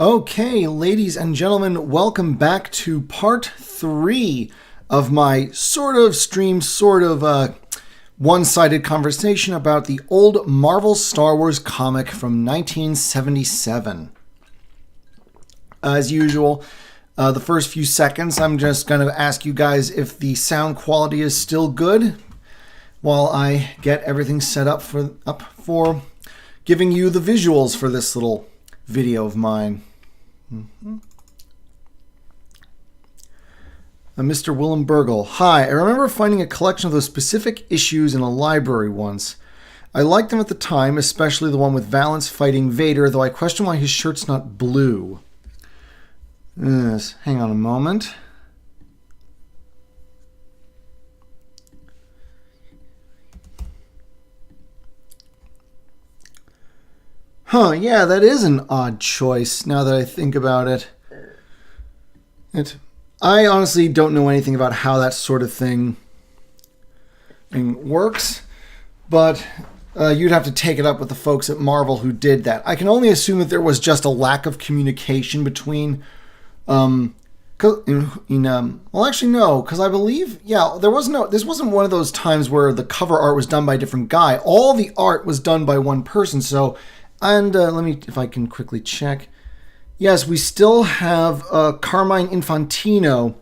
Okay, ladies and gentlemen, welcome back to part 3 of my sort of one-sided conversation about the old Marvel Star Wars comic from 1977. As usual, the first few seconds, I'm just going to ask you guys if the sound quality is still good while I get everything set up for giving you the visuals for this little video of mine. Mr. Willem Burgle. Hi, I remember finding a collection of those specific issues in a library once. I liked them at the time, especially the one with Valance fighting Vader, though I question why his shirt's not blue. Yes, hang on a moment. Huh, yeah, that is an odd choice, now that I think about it. I honestly don't know anything about how that sort of thing works, but you'd have to take it up with the folks at Marvel who did that. I can only assume that there was just a lack of communication between... well, actually, no, because I believe, this wasn't one of those times where the cover art was done by a different guy. All the art was done by one person, so... And let me, if I can quickly check. Yes, we still have Carmine Infantino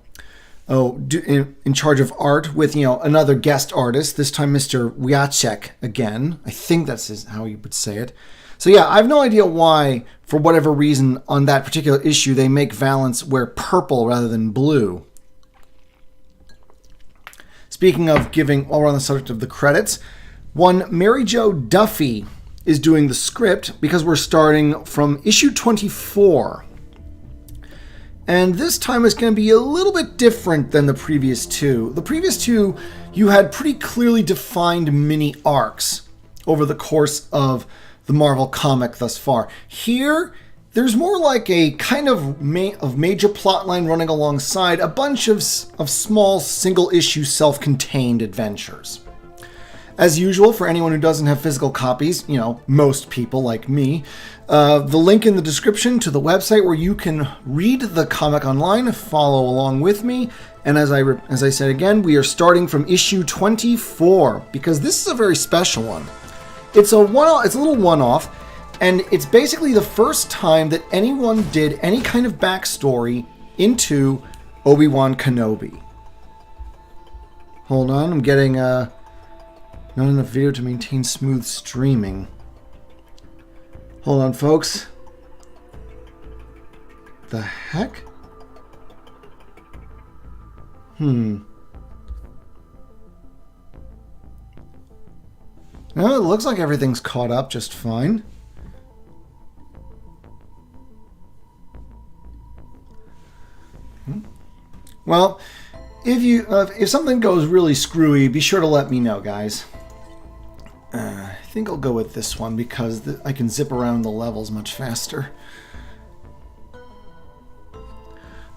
in charge of art with, another guest artist, this time Mr. Wiacek again. I think that's how you would say it. So yeah, I have no idea why, for whatever reason, on that particular issue, they make Valance wear purple rather than blue. Speaking of giving, while we're on the subject of the credits, one Mary Jo Duffy is doing the script because we're starting from issue 24. And this time is going to be a little bit different than the previous two. The previous two, you had pretty clearly defined mini arcs over the course of the Marvel comic thus far. Here, there's more like a kind of major plotline running alongside a bunch of small single-issue self-contained adventures. As usual, for anyone who doesn't have physical copies, most people like me, the link in the description to the website where you can read the comic online, follow along with me, and as I said again, we are starting from issue 24, because this is a very special one. It's a little one-off, and it's basically the first time that anyone did any kind of backstory into Obi-Wan Kenobi. Hold on, I'm getting... Not enough video to maintain smooth streaming. Hold on, folks. The heck? No, it looks like everything's caught up just fine. Well, if something goes really screwy, be sure to let me know, guys. I think I'll go with this one because I can zip around the levels much faster.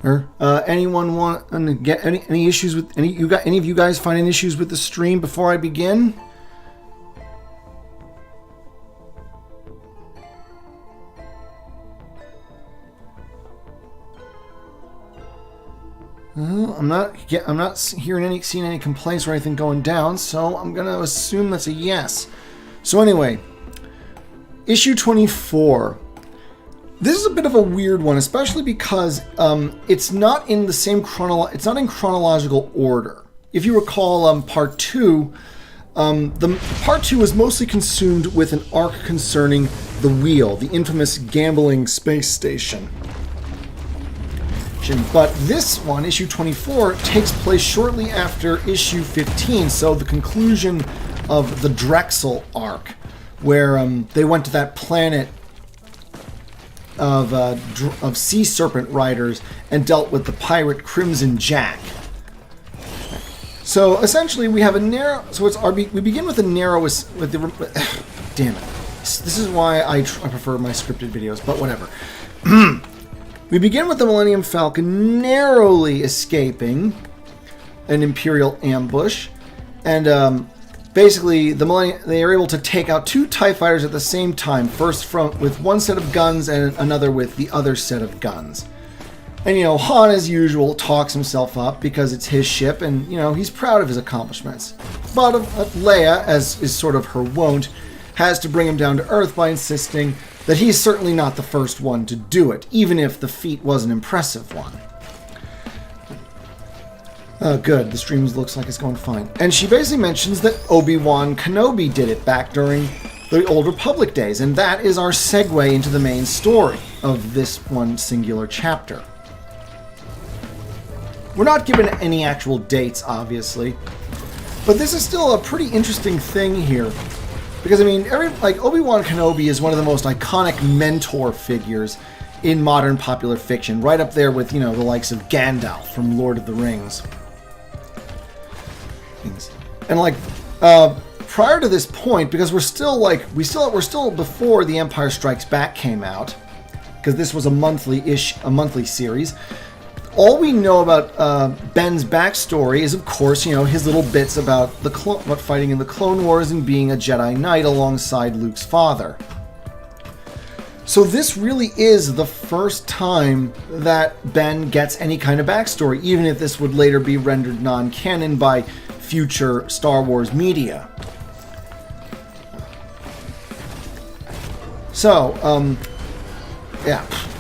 Anyone want to get any issues with any of you guys finding issues with the stream before I begin? I'm not seeing any complaints or anything going down, so I'm going to assume that's a yes. So anyway, issue 24. This is a bit of a weird one, especially because it's not in the same it's not in chronological order. If you recall, part 2, the part 2 was mostly consumed with an arc concerning the Wheel, the infamous gambling space station. But this one, issue 24, takes place shortly after issue 15, so the conclusion of the Drexel arc, where they went to that planet of sea serpent riders and dealt with the pirate Crimson Jack. So essentially, we have a narrow. So it's we begin with the narrowest. Damn it! This is why I prefer my scripted videos, but whatever. We begin with the Millennium Falcon narrowly escaping an Imperial ambush, and basically, they are able to take out 2 TIE fighters at the same time. First with one set of guns and another with the other set of guns. And, Han, as usual, talks himself up because it's his ship and, he's proud of his accomplishments. But Leia, as is sort of her wont, has to bring him down to earth by insisting that he's certainly not the first one to do it, even if the feat was an impressive one. Oh, good. The stream looks like it's going fine. And she basically mentions that Obi-Wan Kenobi did it back during the Old Republic days, and that is our segue into the main story of this one singular chapter. We're not given any actual dates, obviously, but this is still a pretty interesting thing here. Because, Obi-Wan Kenobi is one of the most iconic mentor figures in modern popular fiction, right up there with, the likes of Gandalf from Lord of the Rings. And, prior to this point, because we're still before The Empire Strikes Back came out, because this was a monthly series. All we know about Ben's backstory is, of course, his little bits about about fighting in the Clone Wars and being a Jedi Knight alongside Luke's father. So this really is the first time that Ben gets any kind of backstory, even if this would later be rendered non-canon by future Star Wars media. So,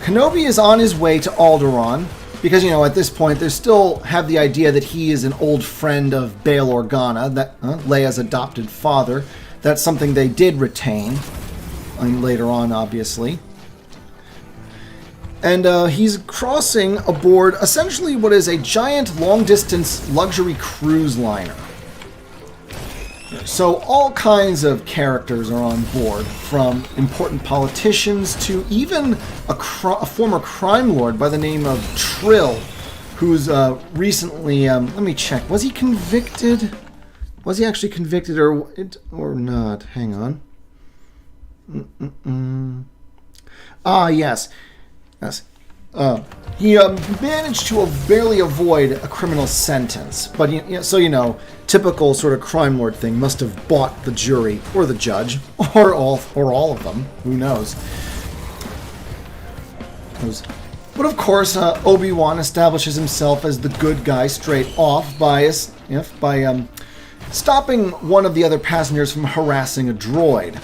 Kenobi is on his way to Alderaan. Because, at this point, they still have the idea that he is an old friend of Bail Organa, Leia's adopted father. That's something they did retain later on, obviously. And he's crossing aboard essentially what is a giant long-distance luxury cruise liner. So all kinds of characters are on board, from important politicians to even a former crime lord by the name of Trill, who's recently, let me check, was he convicted? Was he actually convicted or not? Hang on. Yes. He managed to barely avoid a criminal sentence, but typical sort of crime lord thing. Must have bought the jury or the judge or all of them. Who knows? But of course, Obi-Wan establishes himself as the good guy straight off by stopping one of the other passengers from harassing a droid.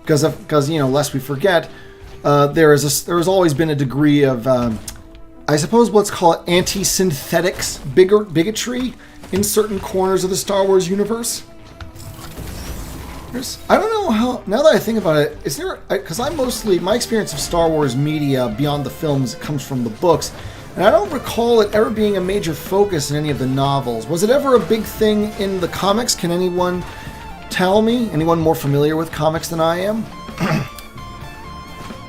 Because lest we forget, there has always been a degree of, I suppose, let's call it anti-synthetics bigotry in certain corners of the Star Wars universe. I don't know how, now that I think about it, is there, because my experience of Star Wars media beyond the films comes from the books, and I don't recall it ever being a major focus in any of the novels. Was it ever a big thing in the comics? Can anyone tell me? Anyone more familiar with comics than I am?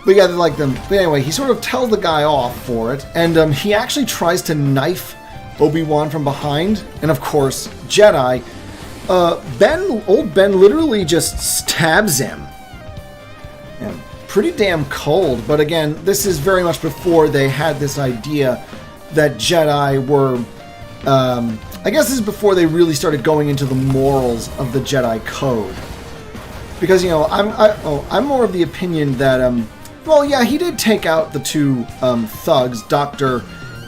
But yeah, they like them. But anyway, he sort of tells the guy off for it, and he actually tries to Obi-Wan from behind, and of course, Jedi. Old Ben literally just stabs him. And pretty damn cold, but again, this is very much before they had this idea that Jedi were, I guess this is before they really started going into the morals of the Jedi Code. Because, I'm more of the opinion that, he did take out the two thugs, Dr.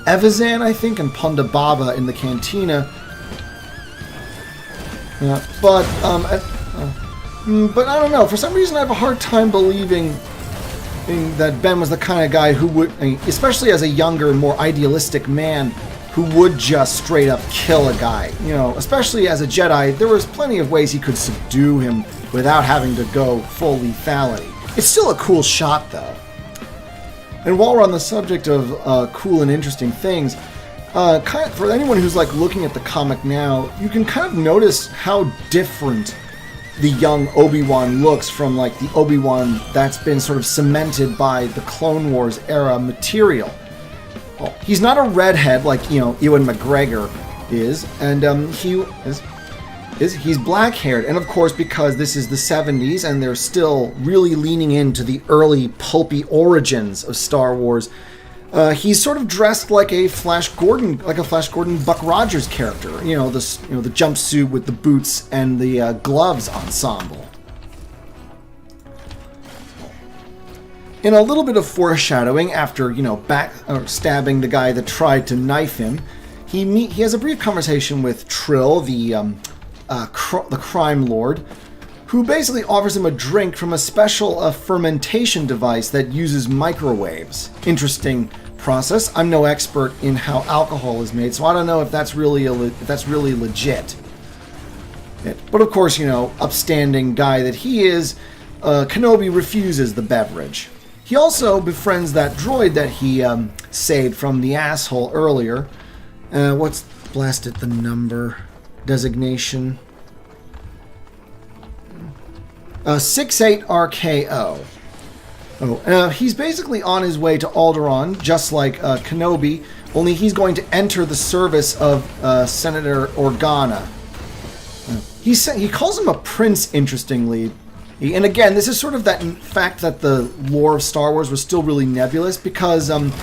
Evazan, I think, and Ponda Baba in the cantina. But I don't know. For some reason, I have a hard time believing that Ben was the kind of guy who would, especially as a younger, more idealistic man, who would just straight up kill a guy. Especially as a Jedi, there was plenty of ways he could subdue him without having to go full lethality. It's still a cool shot, though. And while we're on the subject of cool and interesting things, for anyone who's looking at the comic now, you can kind of notice how different the young Obi-Wan looks from the Obi-Wan that's been sort of cemented by the Clone Wars era material. Well, he's not a redhead like Ewan McGregor is, and he's black-haired, and of course because this is the 70s and they're still really leaning into the early pulpy origins of Star Wars. He's sort of dressed like a Flash Gordon Buck Rogers character. The jumpsuit with the boots and the gloves ensemble. In a little bit of foreshadowing, after stabbing the guy that tried to knife him, he has a brief conversation with Trill, the crime lord, who basically offers him a drink from a special fermentation device that uses microwaves. Interesting process. I'm no expert in how alcohol is made, so I don't know if that's really legit. But of course, upstanding guy that he is, Kenobi refuses the beverage. He also befriends that droid that he saved from the asshole earlier. What's blasted the number designation? 68RKO. He's basically on his way to Alderaan, just like Kenobi, only he's going to enter the service of Senator Organa. He calls him a prince, interestingly. And again, this is sort of that fact that the lore of Star Wars was still really nebulous, because even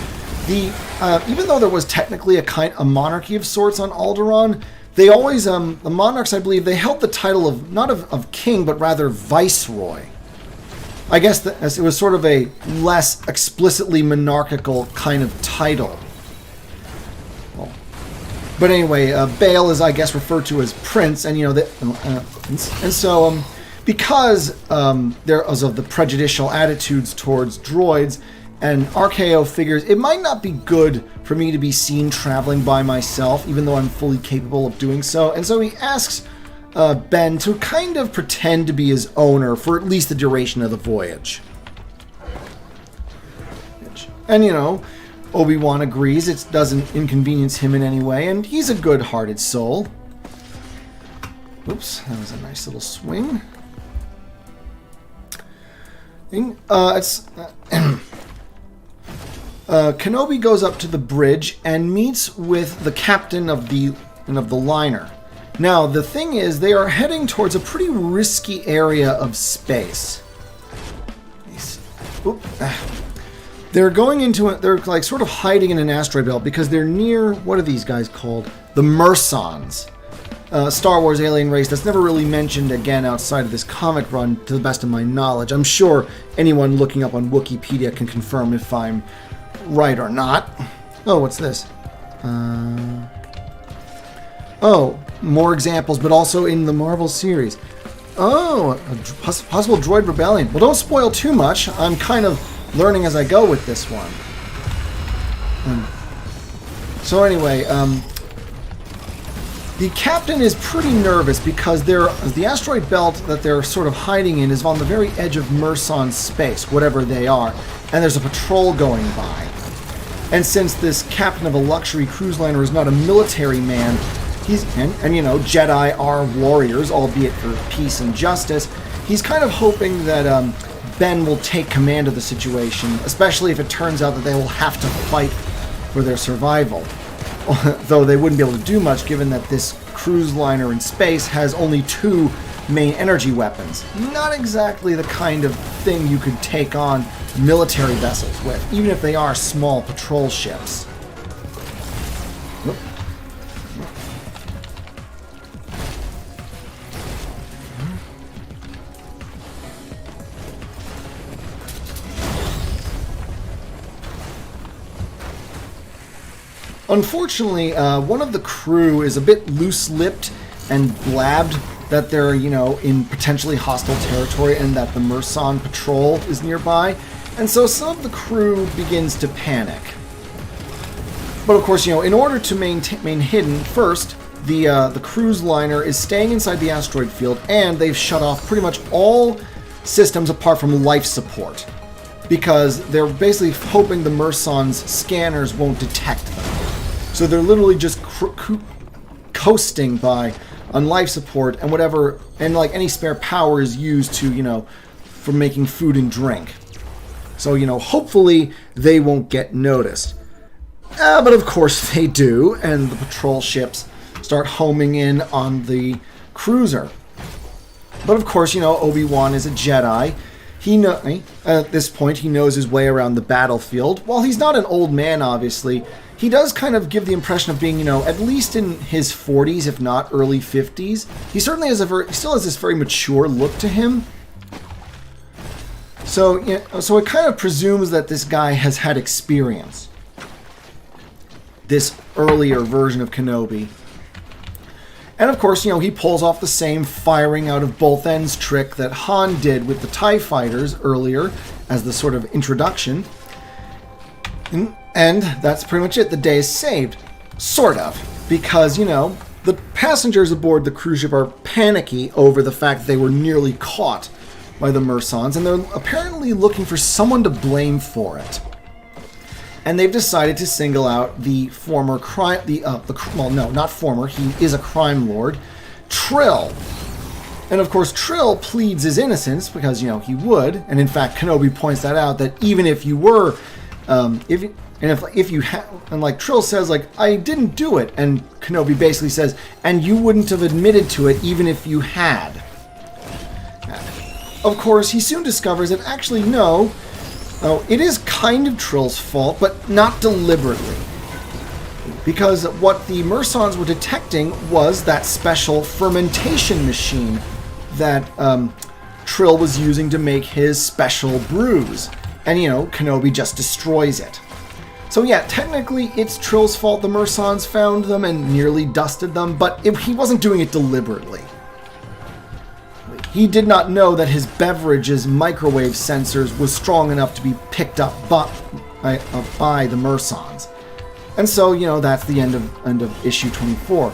though there was technically a monarchy of sorts on Alderaan, they always, the monarchs, I believe, they held the title of, not of king, but rather viceroy. I guess it was sort of a less explicitly monarchical kind of title. But anyway, Bail is, I guess, referred to as prince, and so because there's of the prejudicial attitudes towards droids, and RKO figures it might not be good for me to be seen traveling by myself, even though I'm fully capable of doing so, and so he asks Ben to kind of pretend to be his owner for at least the duration of the voyage. And Obi-Wan agrees it doesn't inconvenience him in any way, and he's a good-hearted soul. Oops, that was a nice little swing. Kenobi goes up to the bridge and meets with the captain of the liner. Now, the thing is, they are heading towards a pretty risky area of space. They're going into it. They're like sort of hiding in an asteroid belt because they're near, what are these guys called? The Mersons. Star Wars alien race that's never really mentioned again outside of this comic run, to the best of my knowledge. I'm sure anyone looking up on Wikipedia can confirm if I'm right or not. Oh, what's this? Oh, more examples, but also in the Marvel series. Oh, a possible droid rebellion. Well, don't spoil too much. I'm kind of learning as I go with this one. So anyway, the captain is pretty nervous because the asteroid belt that they're sort of hiding in is on the very edge of Merson space, whatever they are, and there's a patrol going by. And since this captain of a luxury cruise liner is not a military man, Jedi are warriors, albeit for peace and justice, he's kind of hoping that Ben will take command of the situation, especially if it turns out that they will have to fight for their survival. Though they wouldn't be able to do much given that this cruise liner in space has only 2 main energy weapons. Not exactly the kind of thing you could take on military vessels with, even if they are small patrol ships. Unfortunately, one of the crew is a bit loose-lipped and blabbed that they're, in potentially hostile territory and that the Merson patrol is nearby, and so some of the crew begins to panic. But of course, in order to maintain hidden, first, the cruise liner is staying inside the asteroid field, and they've shut off pretty much all systems apart from life support, because they're basically hoping the Merson's scanners won't detect them. So they're literally just coasting by on life support and whatever, and like any spare power is used to, for making food and drink. So, hopefully they won't get noticed. But of course they do, and the patrol ships start homing in on the cruiser. But of course, Obi-Wan is a Jedi, At this point, he knows his way around the battlefield. While he's not an old man, obviously, he does kind of give the impression of being, at least in his 40s, if not early 50s. He certainly still has this very mature look to him. So it kind of presumes that this guy has had experience. This earlier version of Kenobi. And of course, he pulls off the same firing out of both ends trick that Han did with the TIE fighters earlier as the sort of introduction. And that's pretty much it. The day is saved. Sort of. Because, the passengers aboard the cruise ship are panicky over the fact that they were nearly caught by the Mersons, and they're apparently looking for someone to blame for it. And they've decided to single out the former crime... well, no, not former. He is a crime lord. Trill. And of course, Trill pleads his innocence because, he would. And in fact, Kenobi points that out, that even if you were... if you had... And like Trill says, I didn't do it. And Kenobi basically says, and you wouldn't have admitted to it even if you had. Of course, he soon discovers that actually, no... Oh, it is kind of Trill's fault, but not deliberately. Because what the Mersons were detecting was that special fermentation machine that Trill was using to make his special brews. And, Kenobi just destroys it. So yeah, technically it's Trill's fault the Mersons found them and nearly dusted them, but he wasn't doing it deliberately. He did not know that his beverage's microwave sensors was strong enough to be picked up by the Mersons. And so, that's the end of issue 24.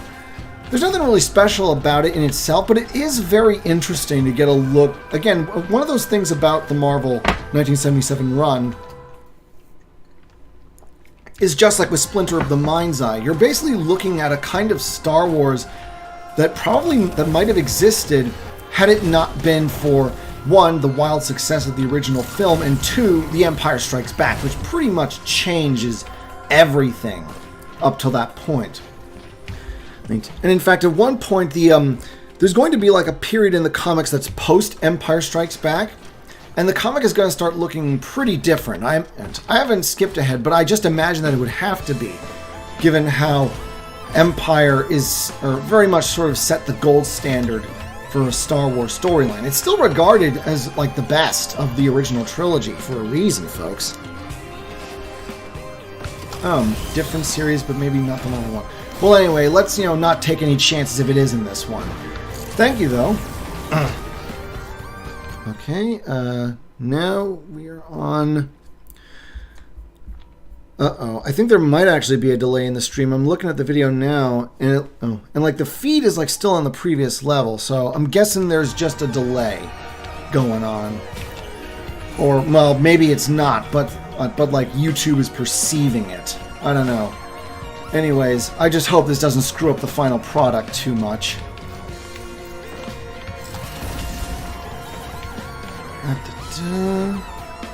There's nothing really special about it in itself, but it is very interesting to get a look. Again, one of those things about the Marvel 1977 run is just like with Splinter of the Mind's Eye. You're basically looking at a kind of Star Wars that might have existed had it not been for, one, the wild success of the original film, and two, The Empire Strikes Back, which pretty much changes everything up till that point. And in fact, at one point, there's going to be a period in the comics that's post-Empire Strikes Back, and the comic is going to start looking pretty different. I haven't skipped ahead, but I just imagine that it would have to be, given how Empire is very much sort of set the gold standard for a Star Wars storyline. It's still regarded as the best of the original trilogy for a reason, folks. Different series, but maybe not the one I want. Well, anyway, let's not take any chances if it is in this one. Thank you, though. Okay, now we are on... I think there might actually be a delay in the stream. I'm looking at the video now, and the feed is still on the previous level, so I'm guessing there's just a delay going on. Or, well, maybe it's not, but YouTube is perceiving it. I don't know. Anyways, I just hope this doesn't screw up the final product too much.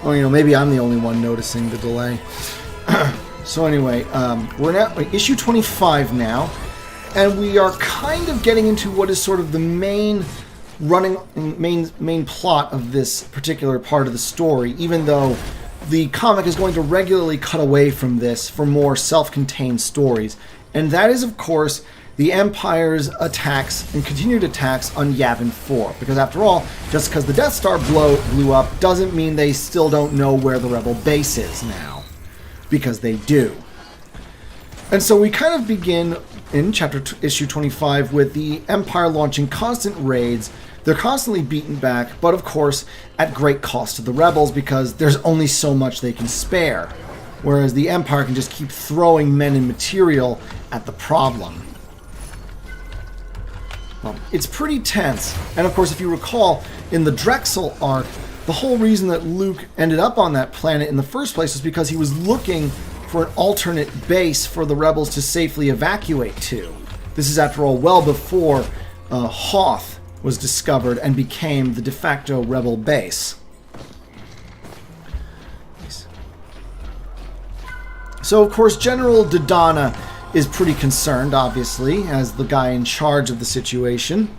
Oh, maybe I'm the only one noticing the delay. So anyway, we're at issue 25 now, and we are kind of getting into what is sort of the main plot of this particular part of the story, even though the comic is going to regularly cut away from this for more self-contained stories. And that is, of course, the Empire's attacks and continued attacks on Yavin 4. Because after all, just because the Death Star blew up doesn't mean they still don't know where the Rebel base is now. Because they do. And so we kind of begin in issue 25 with the Empire launching constant raids. They're constantly beaten back, but of course at great cost to the Rebels because there's only so much they can spare. Whereas the Empire can just keep throwing men and material at the problem. Well, it's pretty tense. And of course, if you recall, in the Drexel arc, the whole reason that Luke ended up on that planet in the first place was because he was looking for an alternate base for the Rebels to safely evacuate to. This is, after all, well before Hoth was discovered and became the de facto Rebel base. So, of course, General Dodonna is pretty concerned, obviously, as the guy in charge of the situation.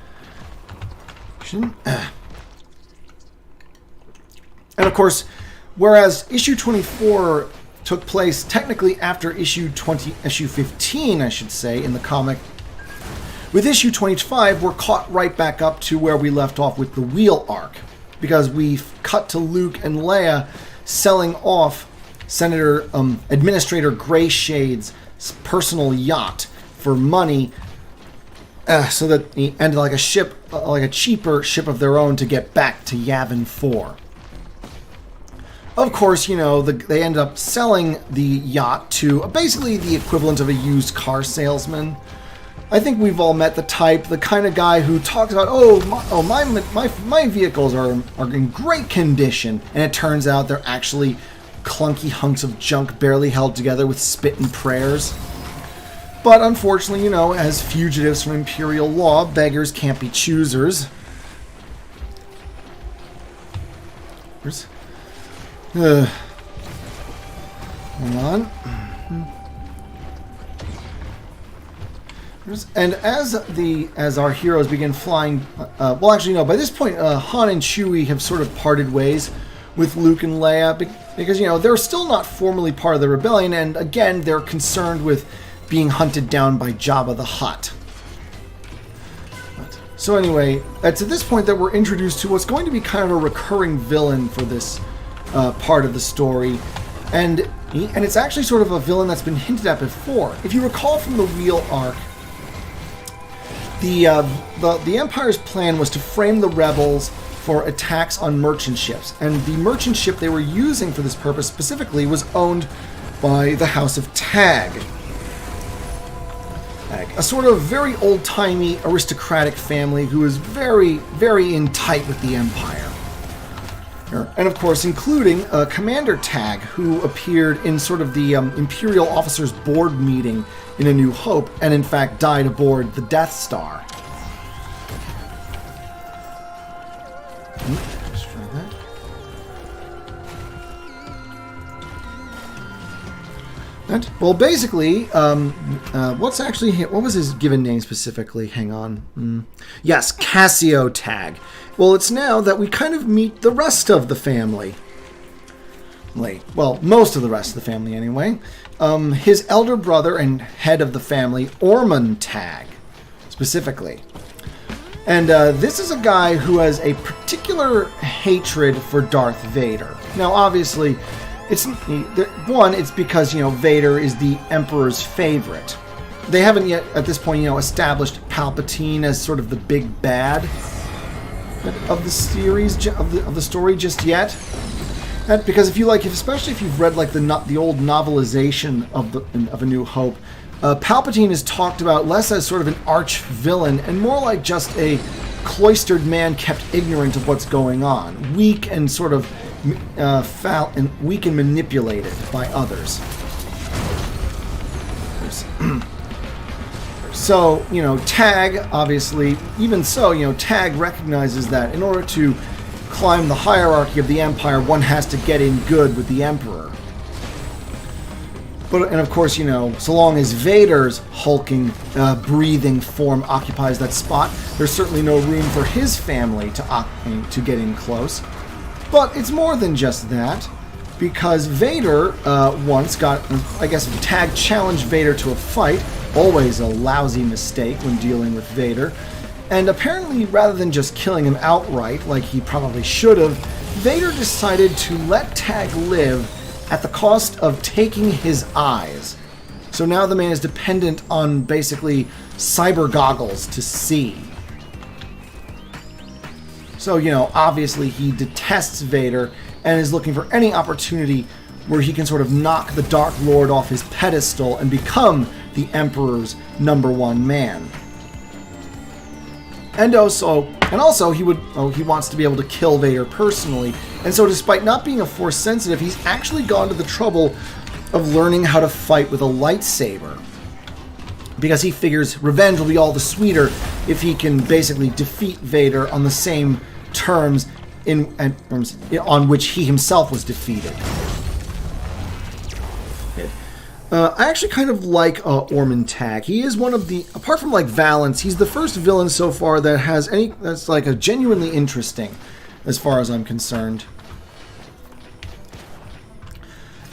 And of course, whereas issue 24 took place technically after issue 15, I should say, in the comic, with issue 25, we're caught right back up to where we left off with the Wheel arc, because we've cut to Luke and Leia selling off Administrator Grayshade's personal yacht for money, so that he ended like a cheaper ship of their own to get back to Yavin 4. Of course, they ended up selling the yacht to basically the equivalent of a used car salesman. I think we've all met the type, the kind of guy who talks about, my vehicles are in great condition, and it turns out they're actually clunky hunks of junk barely held together with spit and prayers. But unfortunately, as fugitives from Imperial law, beggars can't be choosers. Hold on. And as our heroes begin flying, by this point, Han and Chewie have sort of parted ways with Luke and Leia because they're still not formally part of the rebellion, and again they're concerned with being hunted down by Jabba the Hutt. So anyway, it's at this point that we're introduced to what's going to be kind of a recurring villain for this part of the story, and it's actually sort of a villain that's been hinted at before. If you recall from the Wheel arc, the Empire's plan was to frame the rebels for attacks on merchant ships, and the merchant ship they were using for this purpose specifically was owned by the House of Tagge, a sort of very old-timey aristocratic family who is very, very in tight with the Empire. And of course, including Commander Tagge, who appeared in sort of the Imperial Officers Board meeting in A New Hope, and in fact died aboard the Death Star. Let's try that. Well, basically, what was his given name specifically? Hang on. Yes, Cassio Tagge. Well, it's now that we kind of meet the rest of the family. Well, most of the rest of the family, anyway. His elder brother and head of the family, Ormond Tagge, specifically. And this is a guy who has a particular hatred for Darth Vader. Now, obviously, it's because, Vader is the Emperor's favorite. They haven't yet, at this point, established Palpatine as sort of the big bad of the series, of the story just yet. Because especially if you've read the old novelization of A New Hope, Palpatine is talked about less as sort of an arch villain and more like just a cloistered man kept ignorant of what's going on, weak and sort of foul and weak and manipulated by others. So, Tagge, obviously, even so, Tagge recognizes that in order to climb the hierarchy of the Empire, one has to get in good with the Emperor. And of course, so long as Vader's hulking, breathing form occupies that spot, there's certainly no room for his family to get in close. But it's more than just that, because Vader once Tagge challenged Vader to a fight, always a lousy mistake when dealing with Vader, and apparently rather than just killing him outright like he probably should have, Vader decided to let Tagge live at the cost of taking his eyes. So now the man is dependent on basically cyber goggles to see. So, obviously he detests Vader and is looking for any opportunity where he can sort of knock the Dark Lord off his pedestal and become the Emperor's #1 man. And also he wants to be able to kill Vader personally. And so despite not being a Force sensitive, he's actually gone to the trouble of learning how to fight with a lightsaber. Because he figures revenge will be all the sweeter if he can basically defeat Vader on the same terms on which he himself was defeated. I actually kind of like Ormond Tagge. He is one of the, apart from Valance, he's the first villain so far that has that's a genuinely interesting, as far as I'm concerned.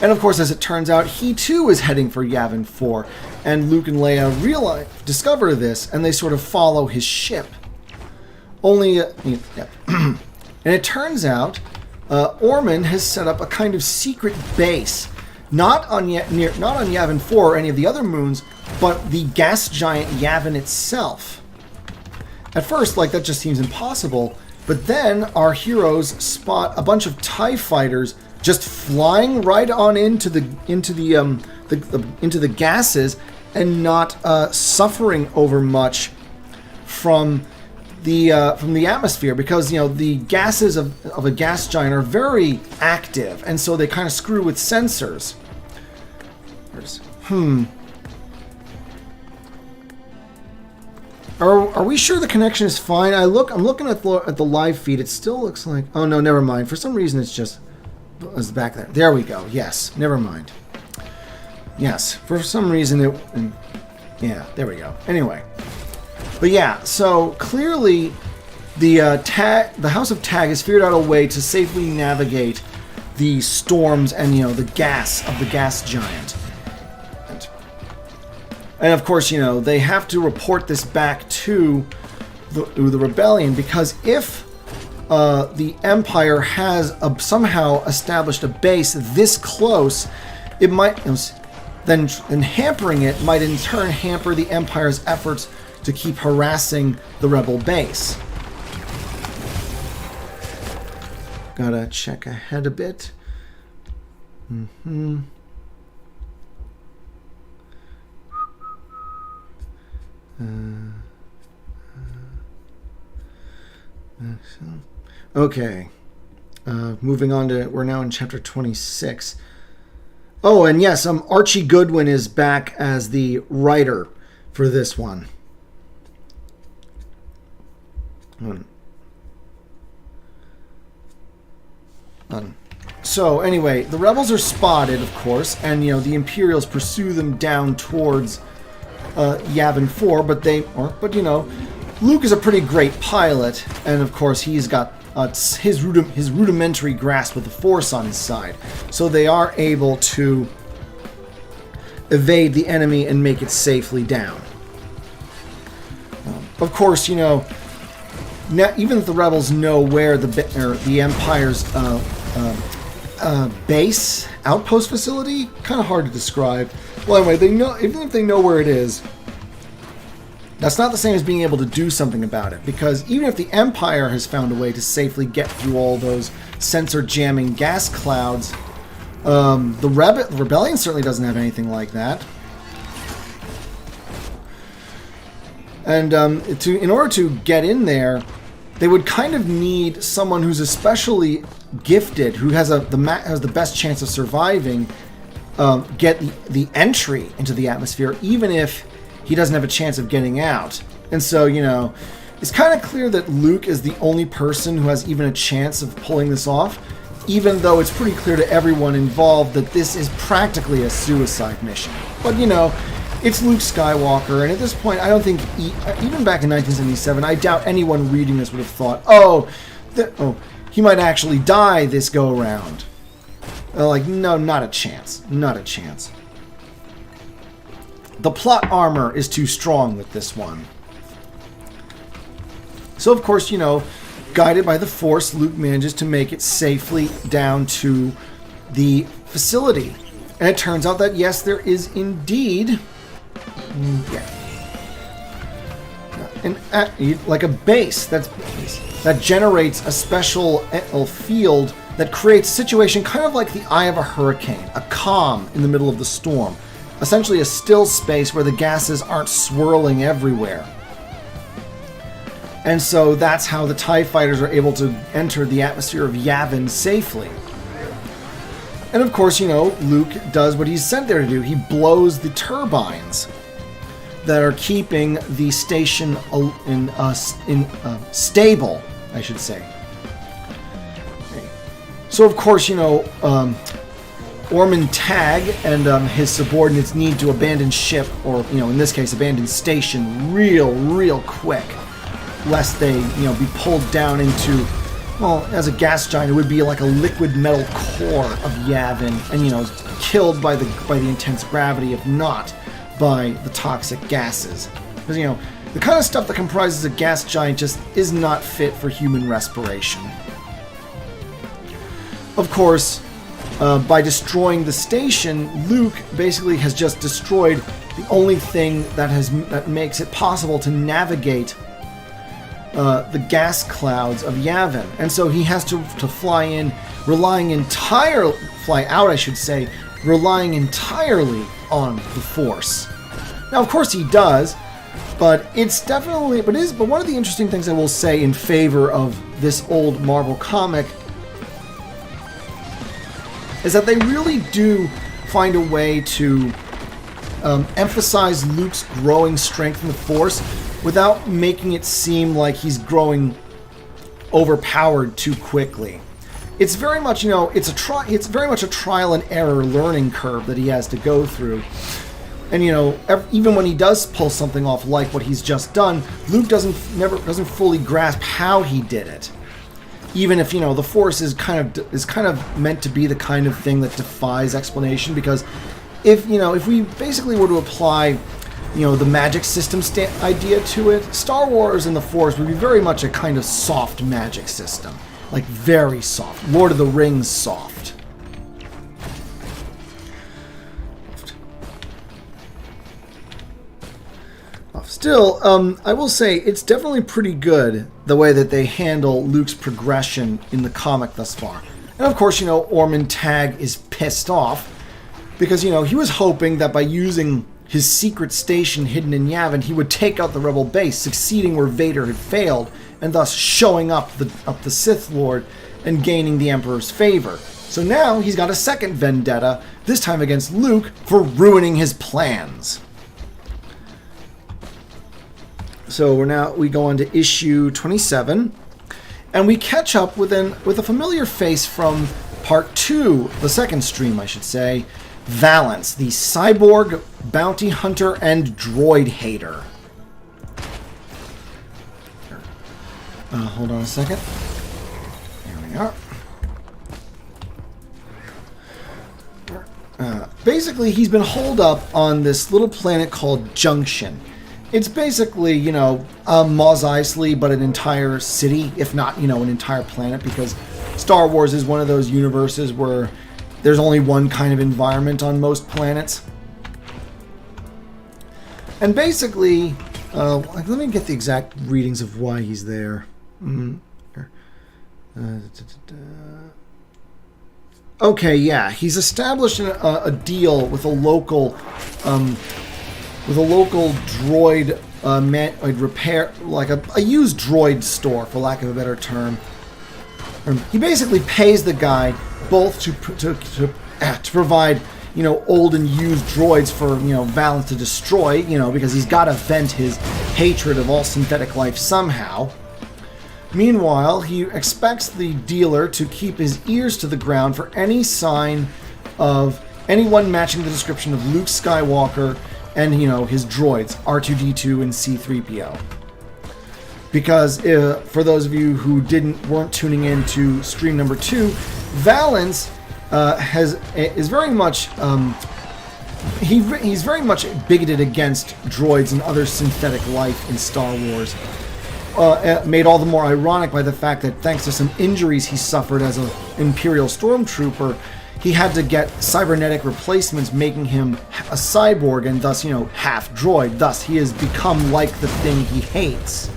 And of course, as it turns out, he too is heading for Yavin 4. And Luke and Leia discover this, and they sort of follow his ship. Only, and it turns out, Orman has set up a kind of secret base, not on Yavin 4 or any of the other moons, but the gas giant Yavin itself. At first, that just seems impossible, but then our heroes spot a bunch of TIE fighters just flying right on into the gases and not suffering over much from the atmosphere, because the gases of a gas giant are very active, and so they kind of screw with sensors. Are we sure the connection is fine? I'm looking at the live feed. It still looks like... Oh, no, never mind. For some reason, it's back there. There we go. Yes, never mind. Yes, for some reason yeah, there we go. Anyway. But yeah, so clearly the House of Tagge has figured out a way to safely navigate the storms and, the gas of the gas giant. And of course, they have to report this back to the rebellion, because if the Empire has somehow established a base this close, it might then hampering it might in turn hamper the Empire's efforts to keep harassing the rebel base. Gotta check ahead a bit. Okay. Moving on to... We're now in chapter 26. Oh, and yes, Archie Goodwin is back as the writer for this one. So, anyway, the rebels are spotted, of course, and, the Imperials pursue them down towards Yavin 4, but Luke is a pretty great pilot, and of course he's got his rudimentary grasp of the Force on his side, so they are able to evade the enemy and make it safely down. Of course, now, even if the rebels know where the Empire's base outpost facility, kind of hard to describe. Well, anyway, they know, even if they know where it is, that's not the same as being able to do something about it, because even if the Empire has found a way to safely get through all those sensor-jamming gas clouds, the Rebellion certainly doesn't have anything like that. And in order to get in there, they would kind of need someone who's especially gifted, who has the best chance of surviving, get the entry into the atmosphere, even if he doesn't have a chance of getting out. And so, it's kind of clear that Luke is the only person who has even a chance of pulling this off, even though it's pretty clear to everyone involved that this is practically a suicide mission. But, it's Luke Skywalker, and at this point, I don't think, even back in 1977, I doubt anyone reading this would have thought, he might actually die this go-around. No, not a chance. Not a chance. The plot armor is too strong with this one. So, of course, guided by the Force, Luke manages to make it safely down to the facility. And it turns out that, yes, there is indeed... like a base that generates a special field that creates a situation kind of like the eye of a hurricane, a calm in the middle of the storm. Essentially a still space where the gases aren't swirling everywhere. And so that's how the TIE fighters are able to enter the atmosphere of Yavin safely. And of course, Luke does what he's sent there to do. He blows the turbines that are keeping the station stable, I should say. So of course, Orman Tagge and his subordinates need to abandon ship, or, in this case, abandon station real quick, lest they, be pulled down into well, as a gas giant, it would be like a liquid metal core of Yavin, and killed by the intense gravity, if not by the toxic gases. Because the kind of stuff that comprises a gas giant just is not fit for human respiration. Of course, by destroying the station, Luke basically has just destroyed the only thing that makes it possible to navigate the gas clouds of Yavin. And so he has to fly in, fly out, I should say, relying entirely on the Force. Now, of course he does, but but one of the interesting things I will say in favor of this old Marvel comic is that they really do find a way to emphasize Luke's growing strength in the Force without making it seem like he's growing overpowered too quickly. It's very much, it's very much a trial and error learning curve that he has to go through. And even when he does pull something off like what he's just done, Luke doesn't fully grasp how he did it. Even if the Force is kind of meant to be the kind of thing that defies explanation, because if we basically were to apply the magic system idea to it, Star Wars and the Force would be very much a kind of soft magic system, like very soft, Lord of the Rings soft. Still, I will say it's definitely pretty good the way that they handle Luke's progression in the comic thus far. And of course, Ormond Tagge is pissed off because, he was hoping that by using his secret station hidden in Yavin, he would take out the rebel base, succeeding where Vader had failed, and thus showing up the Sith Lord and gaining the Emperor's favor. So now he's got a second vendetta, this time against Luke, for ruining his plans. So we go on to issue 27, and we catch up with a familiar face from part 2, the second stream, I should say, Valance, the cyborg bounty hunter and droid hater. Hold on a second. There we are. Basically, he's been holed up on this little planet called Junction. It's basically, Mos Eisley, but an entire city, if not, an entire planet, because Star Wars is one of those universes where there's only one kind of environment on most planets. And basically, let me get the exact readings of why he's there. Okay, yeah, he's established a deal with a local droid repair, like a used droid store, for lack of a better term. He basically pays the guy both to provide, old and used droids for, Valance to destroy, because he's got to vent his hatred of all synthetic life somehow. Meanwhile, he expects the dealer to keep his ears to the ground for any sign of anyone matching the description of Luke Skywalker and, his droids, R2-D2 and C-3PO. Because for those of you who weren't tuning in to stream number 2, Valance is very much he's very much bigoted against droids and other synthetic life in Star Wars. Made all the more ironic by the fact that thanks to some injuries he suffered as an Imperial Stormtrooper, he had to get cybernetic replacements, making him a cyborg and thus, half droid. Thus, he has become like the thing he hates.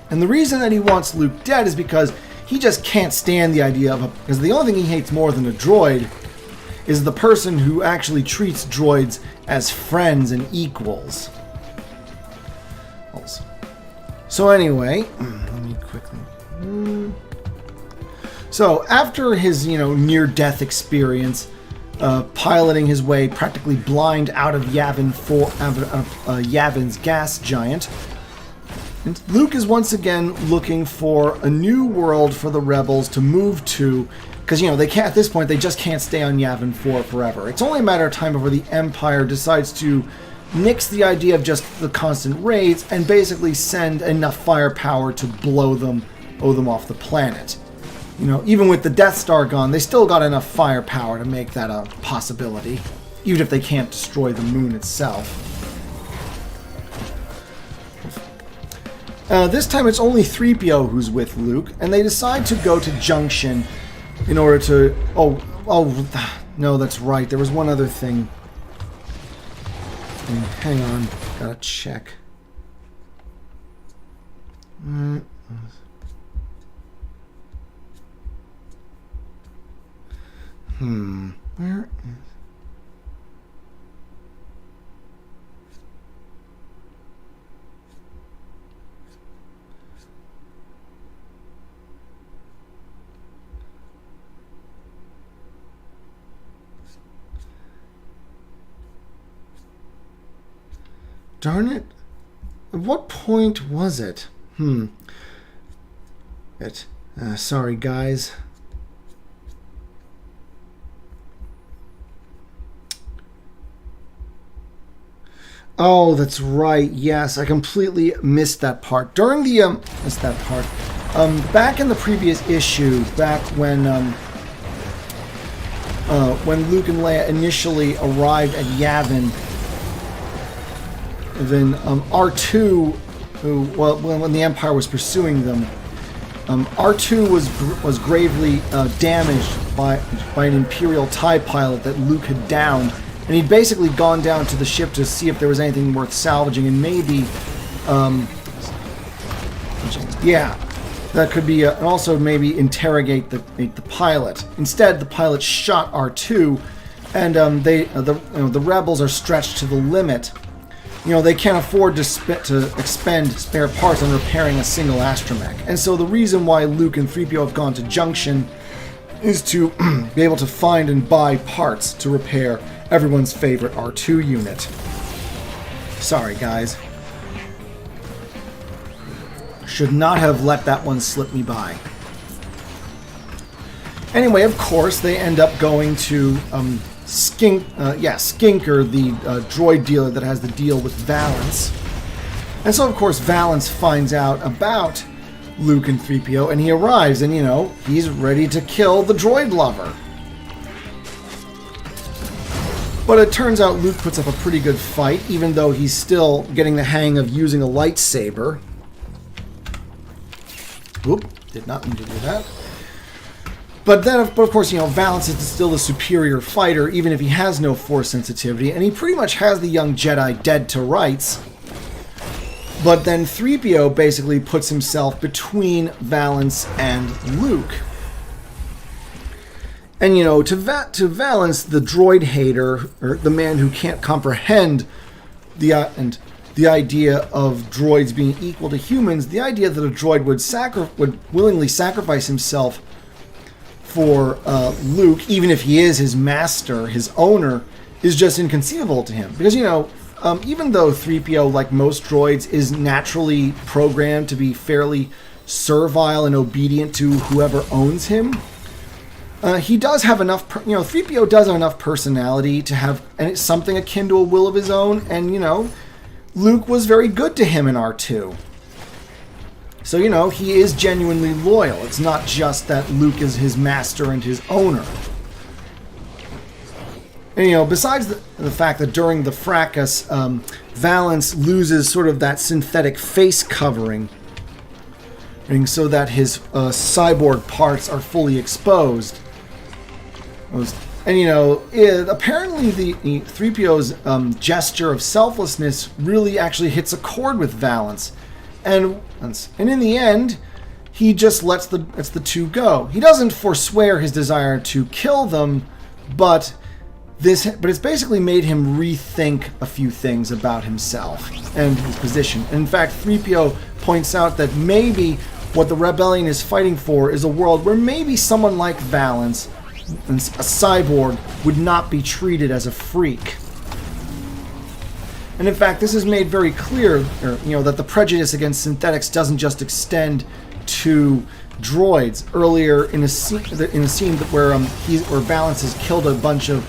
And the reason that he wants Luke dead is because he just can't stand the idea of because the only thing he hates more than a droid is the person who actually treats droids as friends and equals. So anyway, let me quickly... So after his, near-death experience, piloting his way practically blind out of Yavin's gas giant, and Luke is once again looking for a new world for the rebels to move to, because they can't at this point. They just can't stay on Yavin 4 forever. It's only a matter of time before the Empire decides to nix the idea of just the constant raids and basically send enough firepower to blow them off the planet. You know, even with the Death Star gone, they still got enough firepower to make that a possibility, even if they can't destroy the moon itself. This time it's only 3PO who's with Luke, and they decide to go to Junction in order to... Oh, no, that's right. There was one other thing. Hang on. Gotta check. Where is... Darn it. At what point was it? Sorry, guys. Oh, that's right. Yes, I completely missed that part. During the missed that part. Back in the previous issue, back when Luke and Leia initially arrived at Yavin, then R2, when the Empire was pursuing them, R2 was gravely damaged by an Imperial TIE pilot that Luke had downed. And he'd basically gone down to the ship to see if there was anything worth salvaging, and maybe, that could be, and also maybe interrogate the pilot. Instead, the pilot shot R2, and the rebels are stretched to the limit. You know, they can't afford to expend spare parts on repairing a single astromech. And so the reason why Luke and 3PO have gone to Junction is to be able to find and buy parts to repair everyone's favorite R2 unit. Sorry, guys. Should not have let that one slip me by. Anyway, of course, they end up going to Skinker, the droid dealer that has the deal with Valance. And so, of course, Valance finds out about Luke and 3PO, and he arrives, and, you know, he's ready to kill the droid lover. But it turns out Luke puts up a pretty good fight, even though he's still getting the hang of using a lightsaber. Oop, did not mean to do that. But then, of course, you know, Valance is still the superior fighter, even if he has no force sensitivity, and he pretty much has the young Jedi dead to rights. But then 3PO basically puts himself between Valance and Luke. And, you know, to Valance, the droid hater, or the man who can't comprehend the idea of droids being equal to humans, the idea that a droid would willingly sacrifice himself for Luke, even if he is his master, his owner, is just inconceivable to him. Because, you know, even though 3PO, like most droids, is naturally programmed to be fairly servile and obedient to whoever owns him, he does have enough, 3PO does have enough personality to have something akin to a will of his own, and, you know, Luke was very good to him in R2. So, you know, he is genuinely loyal. It's not just that Luke is his master and his owner. And, you know, besides the fact that during the fracas, Valance loses sort of that synthetic face covering, so that his cyborg parts are fully exposed. And, you know, apparently the 3PO's gesture of selflessness really actually hits a chord with Valance. And in the end, he just lets the two go. He doesn't forswear his desire to kill them, but it's basically made him rethink a few things about himself and his position. And in fact, 3PO points out that maybe what the rebellion is fighting for is a world where maybe someone like Valance, a cyborg, would not be treated as a freak. And in fact, this is made very clear, that the prejudice against synthetics doesn't just extend to droids. Earlier in a scene where Valance has killed a bunch of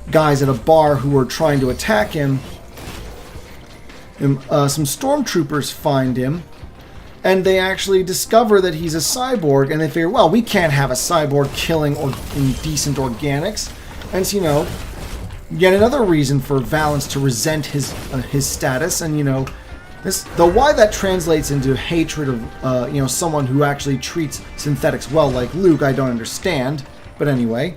guys at a bar who were trying to attack him, Some stormtroopers find him, and they actually discover that he's a cyborg, and they figure, well, we can't have a cyborg killing indecent organics. And so, yet another reason for Valance to resent his status, and though why that translates into hatred of someone who actually treats synthetics well, like Luke, I don't understand. But anyway,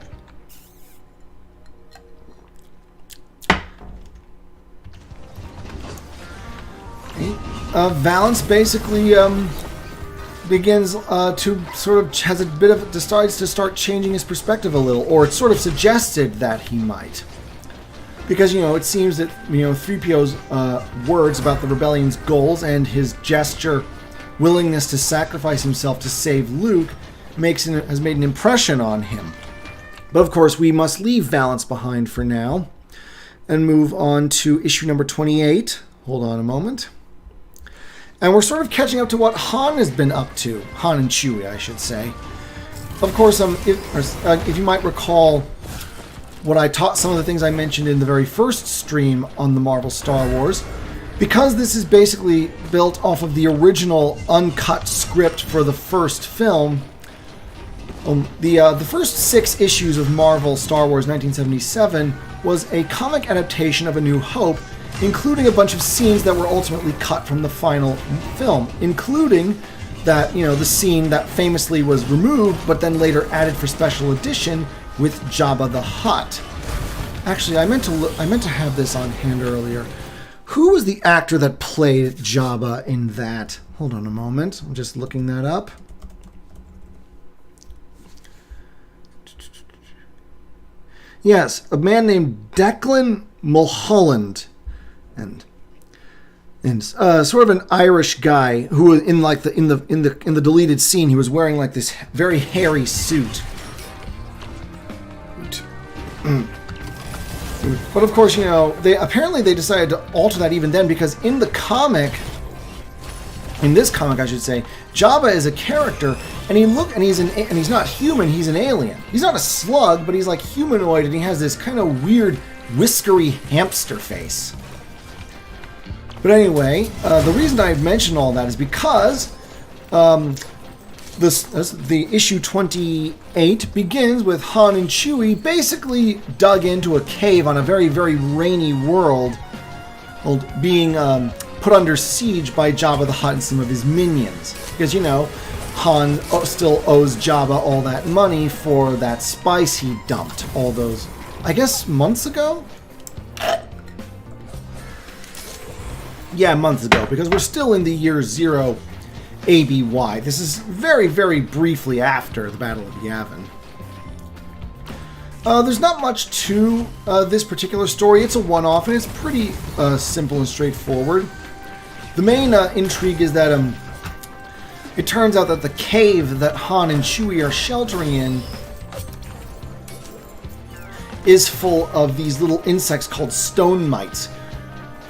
Valance basically begins to sort of decides to start changing his perspective a little, or it's sort of suggested that he might. Because, it seems that, 3PO's words about the rebellion's goals and his willingness to sacrifice himself to save Luke has made an impression on him. But, of course, we must leave Valance behind for now and move on to issue number 28. Hold on a moment. And we're sort of catching up to what Han has been up to. Han and Chewie, I should say. Of course, if you might recall, some of the things I mentioned in the very first stream on the Marvel Star Wars, because this is basically built off of the original uncut script for the first film. The first 6 issues of Marvel Star Wars 1977 was a comic adaptation of A New Hope, including a bunch of scenes that were ultimately cut from the final film, including that the scene that famously was removed but then later added for special edition with Jabba the Hutt. Actually, I meant to have this on hand earlier. Who was the actor that played Jabba in that? Hold on a moment. I'm just looking that up. Yes, a man named Declan Mulholland, and sort of an Irish guy who in the deleted scene, he was wearing like this very hairy suit. But of course, they decided to alter that even then, because in this comic, I should say, Jabba is a character, and he's not human, he's an alien. He's not a slug, but he's like humanoid, and he has this kind of weird whiskery hamster face. But anyway, the reason I mentioned all that is because the issue 28 begins with Han and Chewie basically dug into a cave on a very, very rainy world, being put under siege by Jabba the Hutt and some of his minions. Because, Han still owes Jabba all that money for that spice he dumped all those, I guess, months ago? Yeah, months ago, because we're still in the year 0 ABY. This is very, very briefly after the Battle of Yavin. There's not much to this particular story. It's a one-off, and it's pretty simple and straightforward. The main intrigue is that it turns out that the cave that Han and Chewie are sheltering in is full of these little insects called stone mites.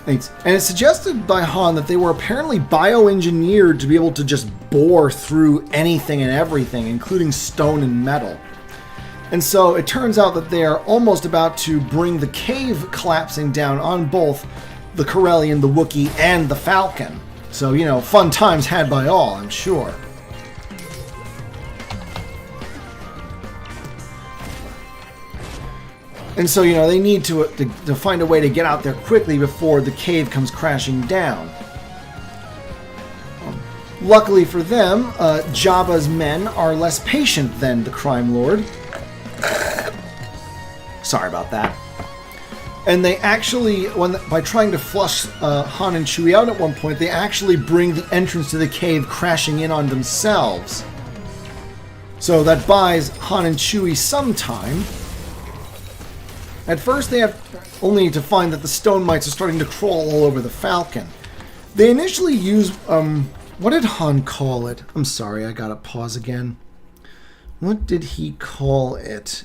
And it's suggested by Han that they were apparently bioengineered to be able to just bore through anything and everything, including stone and metal. And so it turns out that they are almost about to bring the cave collapsing down on both the Corellian, the Wookiee, and the Falcon. So, fun times had by all, I'm sure. And so, they need to find a way to get out there quickly before the cave comes crashing down. Luckily for them, Jabba's men are less patient than the crime lord. Sorry about that. And they actually, by trying to flush Han and Chewie out at one point, they actually bring the entrance to the cave crashing in on themselves. So that buys Han and Chewie some time. At first, they have only to find that the stone mites are starting to crawl all over the Falcon. They initially use, what did Han call it? I'm sorry, I gotta pause again. What did he call it?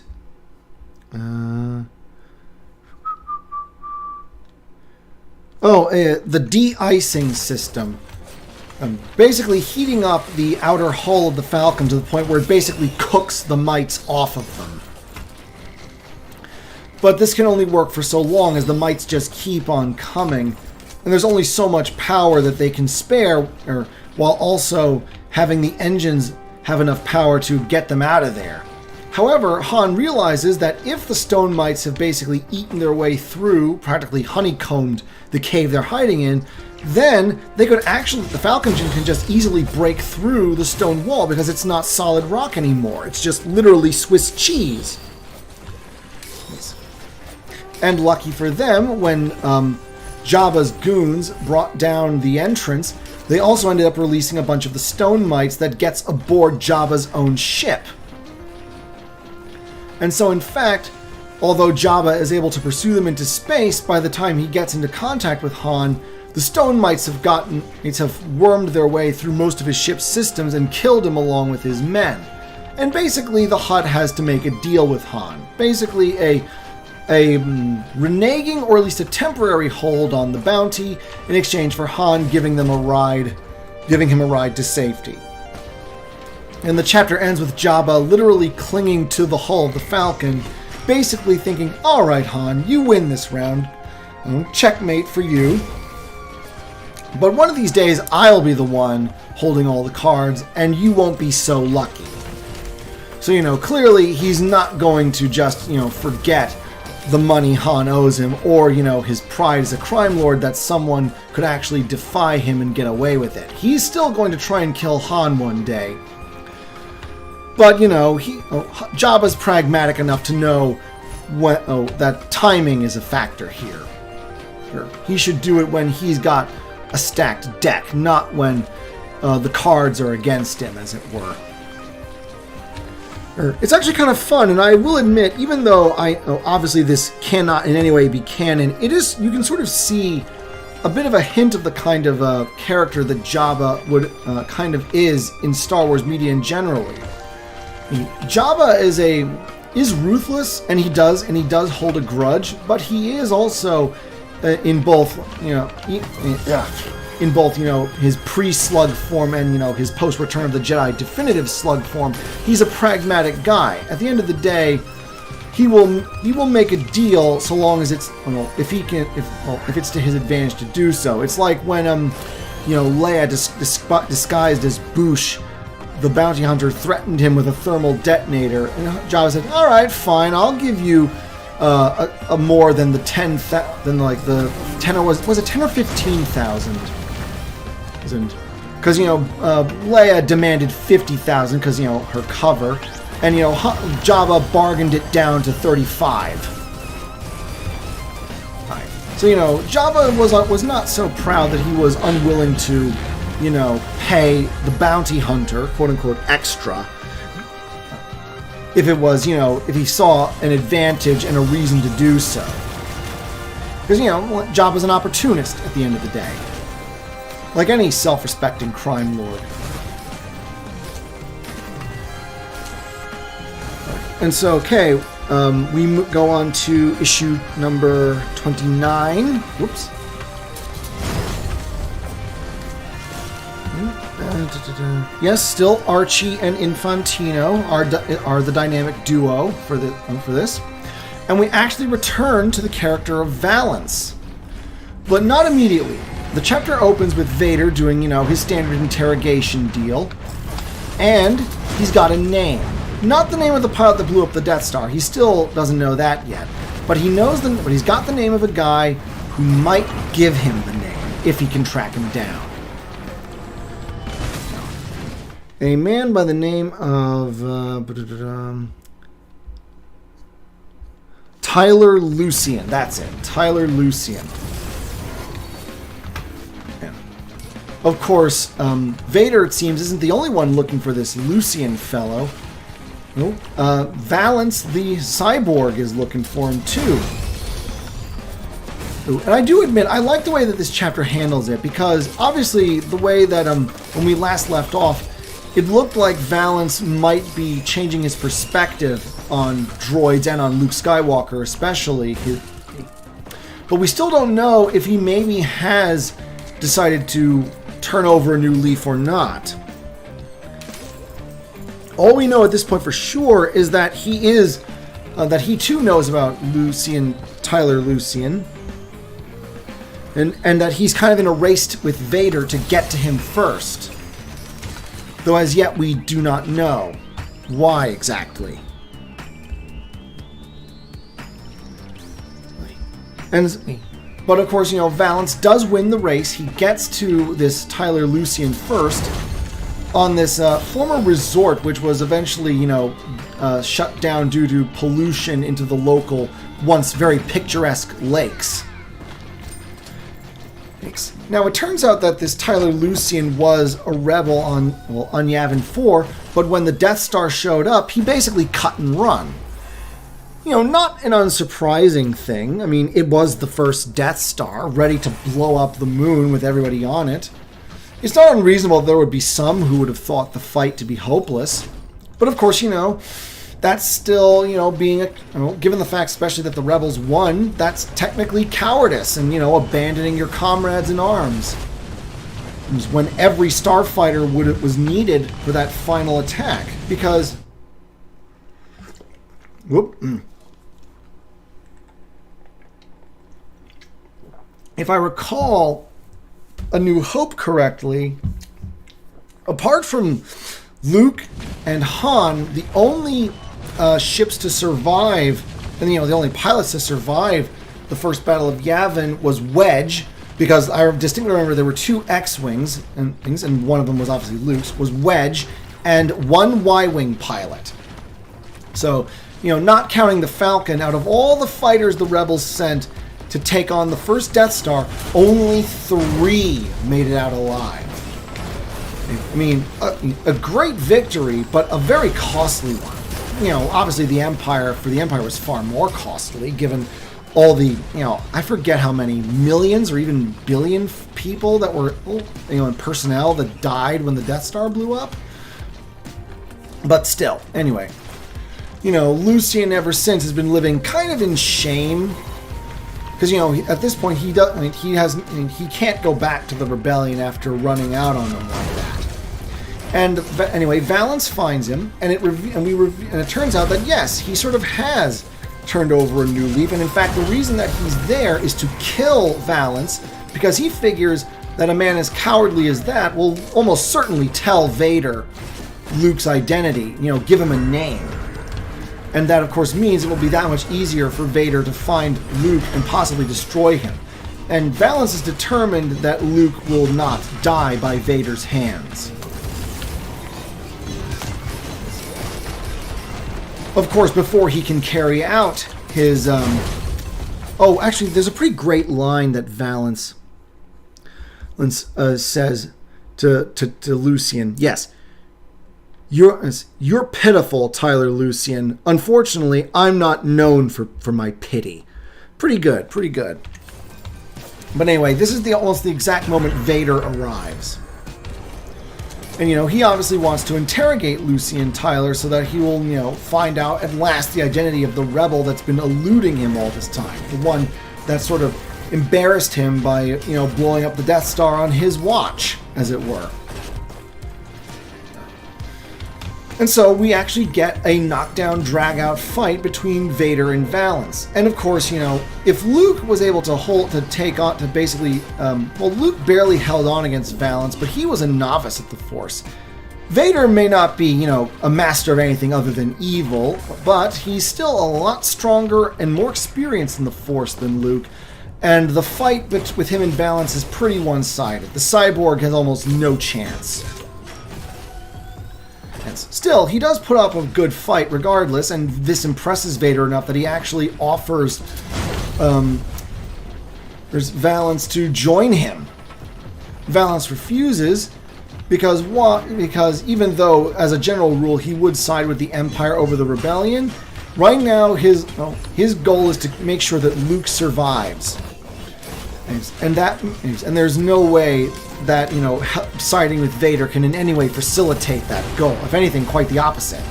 The de-icing system. Basically heating up the outer hull of the Falcon to the point where it basically cooks the mites off of them. But this can only work for so long, as the mites just keep on coming. and there's only so much power that they can spare, or while also having the engines have enough power to get them out of there. However, Han realizes that if the stone mites have basically eaten their way through, practically honeycombed the cave they're hiding in, then they could actually, the Falcon engine can just easily break through the stone wall because it's not solid rock anymore. It's just literally Swiss cheese. And lucky for them, when Jabba's goons brought down the entrance, they also ended up releasing a bunch of the stone mites that gets aboard Jabba's own ship. And so, in fact, although Jabba is able to pursue them into space, by the time he gets into contact with Han, the stone mites have wormed their way through most of his ship's systems and killed him along with his men. And basically, the Hutt has to make a deal with Han. Basically, a reneging, or at least a temporary hold on the bounty in exchange for Han giving him a ride to safety. And the chapter ends with Jabba literally clinging to the hull of the Falcon, basically thinking, all right, Han, you win this round. Checkmate for you. But one of these days, I'll be the one holding all the cards, and you won't be so lucky. So, clearly he's not going to just, forget the money Han owes him, or, his pride as a crime lord that someone could actually defy him and get away with it. He's still going to try and kill Han one day. But, Jabba's pragmatic enough to know that timing is a factor here. He should do it when he's got a stacked deck, not when the cards are against him, as it were. It's actually kind of fun, and I will admit, even though obviously this cannot in any way be canon, you can sort of see a bit of a hint of the kind of character that Jabba would kind of is in Star Wars media in generally. Jabba is ruthless, and he does hold a grudge, but he is also in both his pre-slug form and his post-Return of the Jedi definitive slug form. He's a pragmatic guy. At the end of the day, he will make a deal so long as it's if it's to his advantage to do so. It's like when Leia disguised as Boushh, the bounty hunter, threatened him with a thermal detonator, and Jabba said, "All right, fine, I'll give you a more than the 10,000, like the 10, or was it 10 or 15,000?" Because Leia demanded 50,000 because her cover, and Jabba bargained it down to 35. Right. So Jabba was not so proud that he was unwilling to pay the bounty hunter, quote unquote, extra, if it was if he saw an advantage and a reason to do so. Because Jabba's an opportunist at the end of the day. Like any self-respecting crime lord. And so, okay, we go on to issue number 29. Whoops. Yes, still Archie and Infantino are the dynamic duo for this. And we actually return to the character of Valance. But not immediately. The chapter opens with Vader doing, his standard interrogation deal. And he's got a name. Not the name of the pilot that blew up the Death Star. He still doesn't know that yet. But but he's got the name of a guy who might give him the name if he can track him down. A man by the name of Tyler Lucian. That's it. Tyler Lucian. Yeah. Of course, Vader, it seems, isn't the only one looking for this Lucian fellow. Nope. Valance, the cyborg, is looking for him, too. Ooh, and I do admit, I like the way that this chapter handles it, because obviously the way that when we last left off, it looked like Valance might be changing his perspective on droids and on Luke Skywalker especially. But we still don't know if he maybe has decided to turn over a new leaf or not. All we know at this point for sure is that he too knows about Tyler Lucian. and that he's kind of in a race with Vader to get to him first. Though as yet we do not know why exactly. But of course, Valance does win the race. He gets to this Tyler Lucian first on this former resort, which was eventually, shut down due to pollution into the local, once very picturesque lakes. Now, it turns out that this Tyler Lucian was a rebel on Yavin 4, but when the Death Star showed up, he basically cut and run. Not an unsurprising thing. I mean, it was the first Death Star, ready to blow up the moon with everybody on it. It's not unreasonable there would be some who would have thought the fight to be hopeless. But of course, that's still, being, given the fact especially that the rebels won, that's technically cowardice and, abandoning your comrades in arms. It was when every starfighter was needed for that final attack, because... If I recall A New Hope correctly, apart from Luke and Han, the only ships to survive, and the only pilots to survive the first Battle of Yavin was Wedge, because I distinctly remember there were 2 X-Wings, and one of them was obviously Luke's, was Wedge, and 1 Y-Wing pilot. So, not counting the Falcon, out of all the fighters the Rebels sent to take on the first Death Star, only 3 made it out alive. I mean, a great victory, but a very costly one. Obviously the Empire was far more costly, given all the, I forget how many millions or even billion people that were, in personnel that died when the Death Star blew up. But still, anyway, Lucian ever since has been living kind of in shame. Because, at this point, he can't go back to the rebellion after running out on them like that. And anyway, Valance finds him, and it turns out that, yes, he sort of has turned over a new leaf. And in fact, the reason that he's there is to kill Valance, because he figures that a man as cowardly as that will almost certainly tell Vader Luke's identity, give him a name. And that, of course, means it will be that much easier for Vader to find Luke and possibly destroy him. And Valance is determined that Luke will not die by Vader's hands. Of course, before he can carry out his... Oh, actually, there's a pretty great line that Valance says to Lucian. Yes. You're pitiful, Tyler Lucian. Unfortunately, I'm not known for my pity. Pretty good, pretty good. But anyway, this is almost the exact moment Vader arrives. And, he obviously wants to interrogate Lucian Tyler so that he will, find out at last the identity of the rebel that's been eluding him all this time. The one that sort of embarrassed him by, blowing up the Death Star on his watch, as it were. And so we actually get a knockdown, drag-out fight between Vader and Valance. And of course, if Luke was able to Luke barely held on against Valance, but he was a novice at the Force. Vader may not be, a master of anything other than evil, but he's still a lot stronger and more experienced in the Force than Luke. And the fight with him and Valance is pretty one-sided. The cyborg has almost no chance. Still, he does put up a good fight regardless, and this impresses Vader enough that he actually offers Valance to join him. Valance refuses because even though, as a general rule, he would side with the Empire over the Rebellion, right now his goal is to make sure that Luke survives. And there's no way that, siding with Vader can in any way facilitate that goal. If anything, quite the opposite.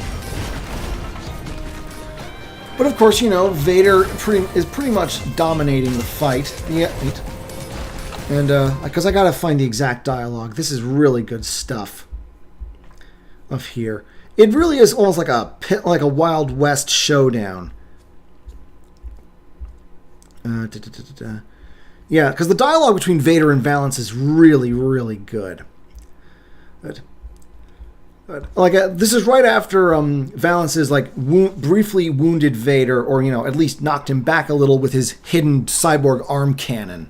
But of course, Vader is pretty much dominating the fight. Yeah, and because I gotta find the exact dialogue. This is really good stuff. Of here, it really is almost like a Wild West showdown. Yeah, because the dialogue between Vader and Valance is really, really good. Like this is right after Valance is like briefly wounded Vader, or at least knocked him back a little with his hidden cyborg arm cannon.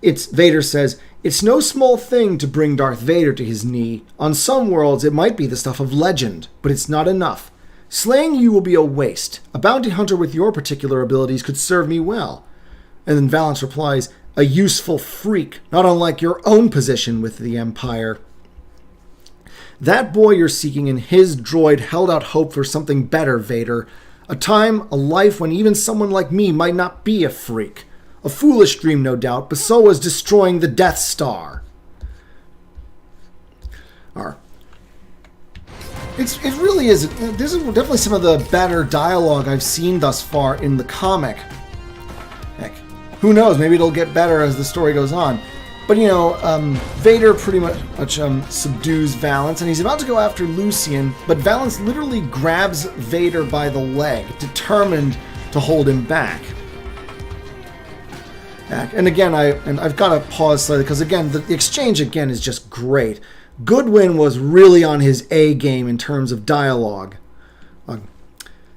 Vader says, "It's no small thing to bring Darth Vader to his knee. On some worlds it might be the stuff of legend, but it's not enough. Slaying you will be a waste. A bounty hunter with your particular abilities could serve me well." And then Valance replies, "A useful freak, not unlike your own position with the Empire. That boy you're seeking in his droid held out hope for something better, Vader. A time, a life when even someone like me might not be a freak. A foolish dream, no doubt, but so was destroying the Death Star." It really is. This is definitely some of the better dialogue I've seen thus far in the comic. Heck, who knows? Maybe it'll get better as the story goes on. But, Vader pretty much subdues Valance, and he's about to go after Lucian, but Valance literally grabs Vader by the leg, determined to hold him back. And again, I've got to pause slightly, because again, the exchange again is just great. Goodwin was really on his A game in terms of dialogue.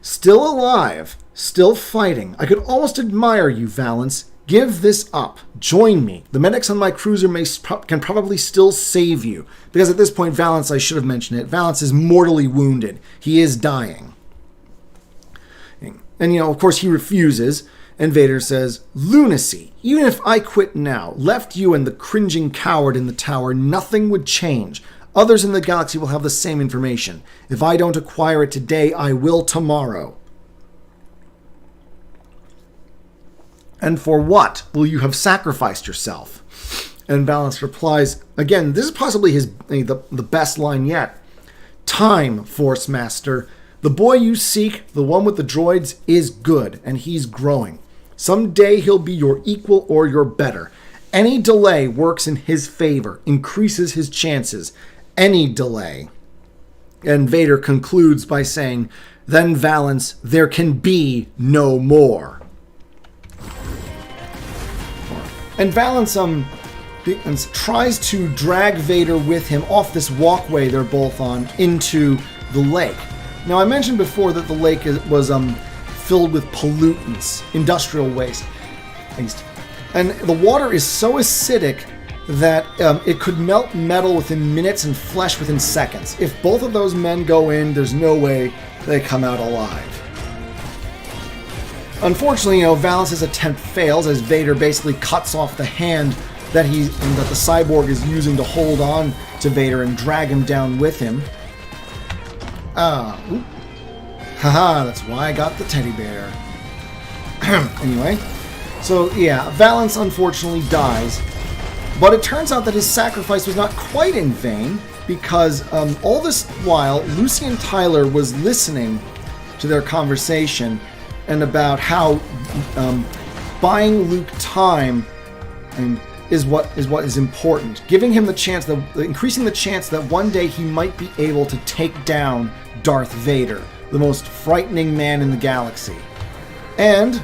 "Still alive, still fighting. I could almost admire you, Valance. Give this up. Join me. The medics on my cruiser can probably still save you." Because at this point, Valance, I should have mentioned it, Valance is mortally wounded. He is dying. And, of course, he refuses. And Vader says, "Lunacy. Even if I quit now, left you and the cringing coward in the tower, nothing would change. Others in the galaxy will have the same information. If I don't acquire it today, I will tomorrow." "And for what will you have sacrificed yourself?" And Valance replies, again, this is possibly the best line yet. "Time, Force Master. The boy you seek, the one with the droids, is good, and he's growing. Someday he'll be your equal or your better. Any delay works in his favor, increases his chances. Any delay." And Vader concludes by saying, "Then, Valance, there can be no more." And Valance tries to drag Vader with him off this walkway they're both on into the lake. Now, I mentioned before that the lake was filled with pollutants, industrial waste. And the water is so acidic that it could melt metal within minutes and flesh within seconds. If both of those men go in, there's no way they come out alive. Unfortunately, Valance's attempt fails as Vader basically cuts off the hand that the cyborg is using to hold on to Vader and drag him down with him. Haha, that's why I got the teddy bear. Anyway, so yeah, Valance unfortunately dies, but it turns out that his sacrifice was not quite in vain, because all this while, Lucian Tyler was listening to their conversation and about how buying Luke time is what is important, giving him the chance, increasing the chance that one day he might be able to take down Darth Vader, the most frightening man in the galaxy. And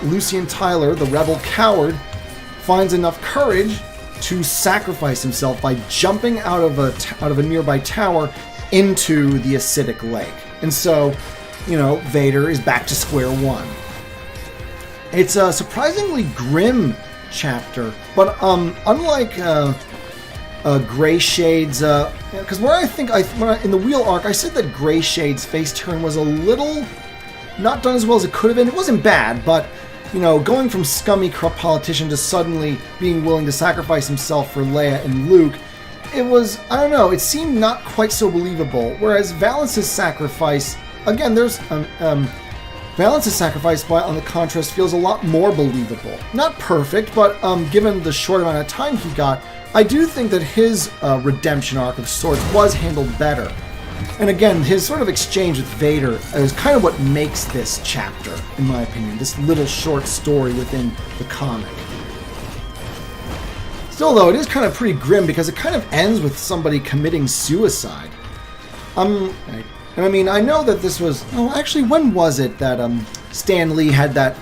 Lucian Tyler, the rebel coward, finds enough courage to sacrifice himself by jumping out of a nearby tower into the acidic lake. And so, Vader is back to square one. It's a surprisingly grim chapter, but unlike Gray Shade's, because in the Wheel arc, I said that Gray Shade's face turn was a little not done as well as it could have been. It wasn't bad, but going from scummy, corrupt politician to suddenly being willing to sacrifice himself for Leia and Luke, it was, I don't know, it seemed not quite so believable. Whereas Valance's sacrifice, again, Valance's sacrifice, on the contrast, feels a lot more believable. Not perfect, but given the short amount of time he got, I do think that his redemption arc of sorts was handled better. And again, his sort of exchange with Vader is kind of what makes this chapter, in my opinion, this little short story within the comic. Still, though, it is kind of pretty grim because it kind of ends with somebody committing suicide. And I mean, I know that this was... Oh, actually, when was it that Stan Lee had that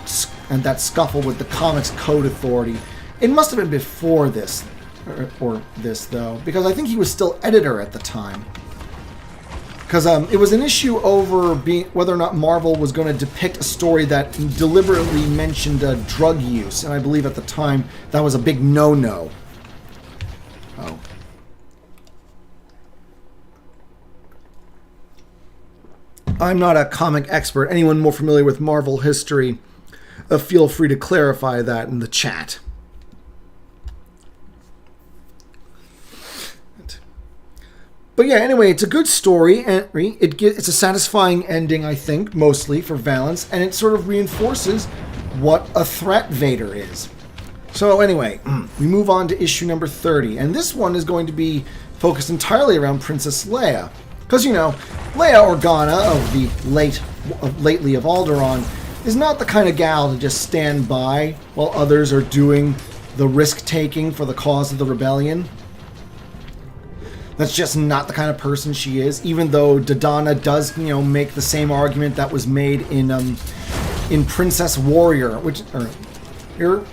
and that scuffle with the Comics Code Authority. It must have been before this, or this though, because I think he was still editor at the time. Because it was an issue over whether or not Marvel was going to depict a story that deliberately mentioned drug use, and I believe at the time that was a big no-no. Oh. I'm not a comic expert. Anyone more familiar with Marvel history, feel free to clarify that in the chat. But yeah, anyway, it's a good story. It's a satisfying ending, I think, mostly for Valance, and it sort of reinforces what a threat Vader is. So anyway, we move on to issue number 30, and this one is going to be focused entirely around Princess Leia. Because, you know, Leia Organa of the lately of Alderaan is not the kind of gal to just stand by while others are doing the risk-taking for the cause of the rebellion. That's just not the kind of person she is, even though Dodonna does, you know, make the same argument that was made in Princess Warrior,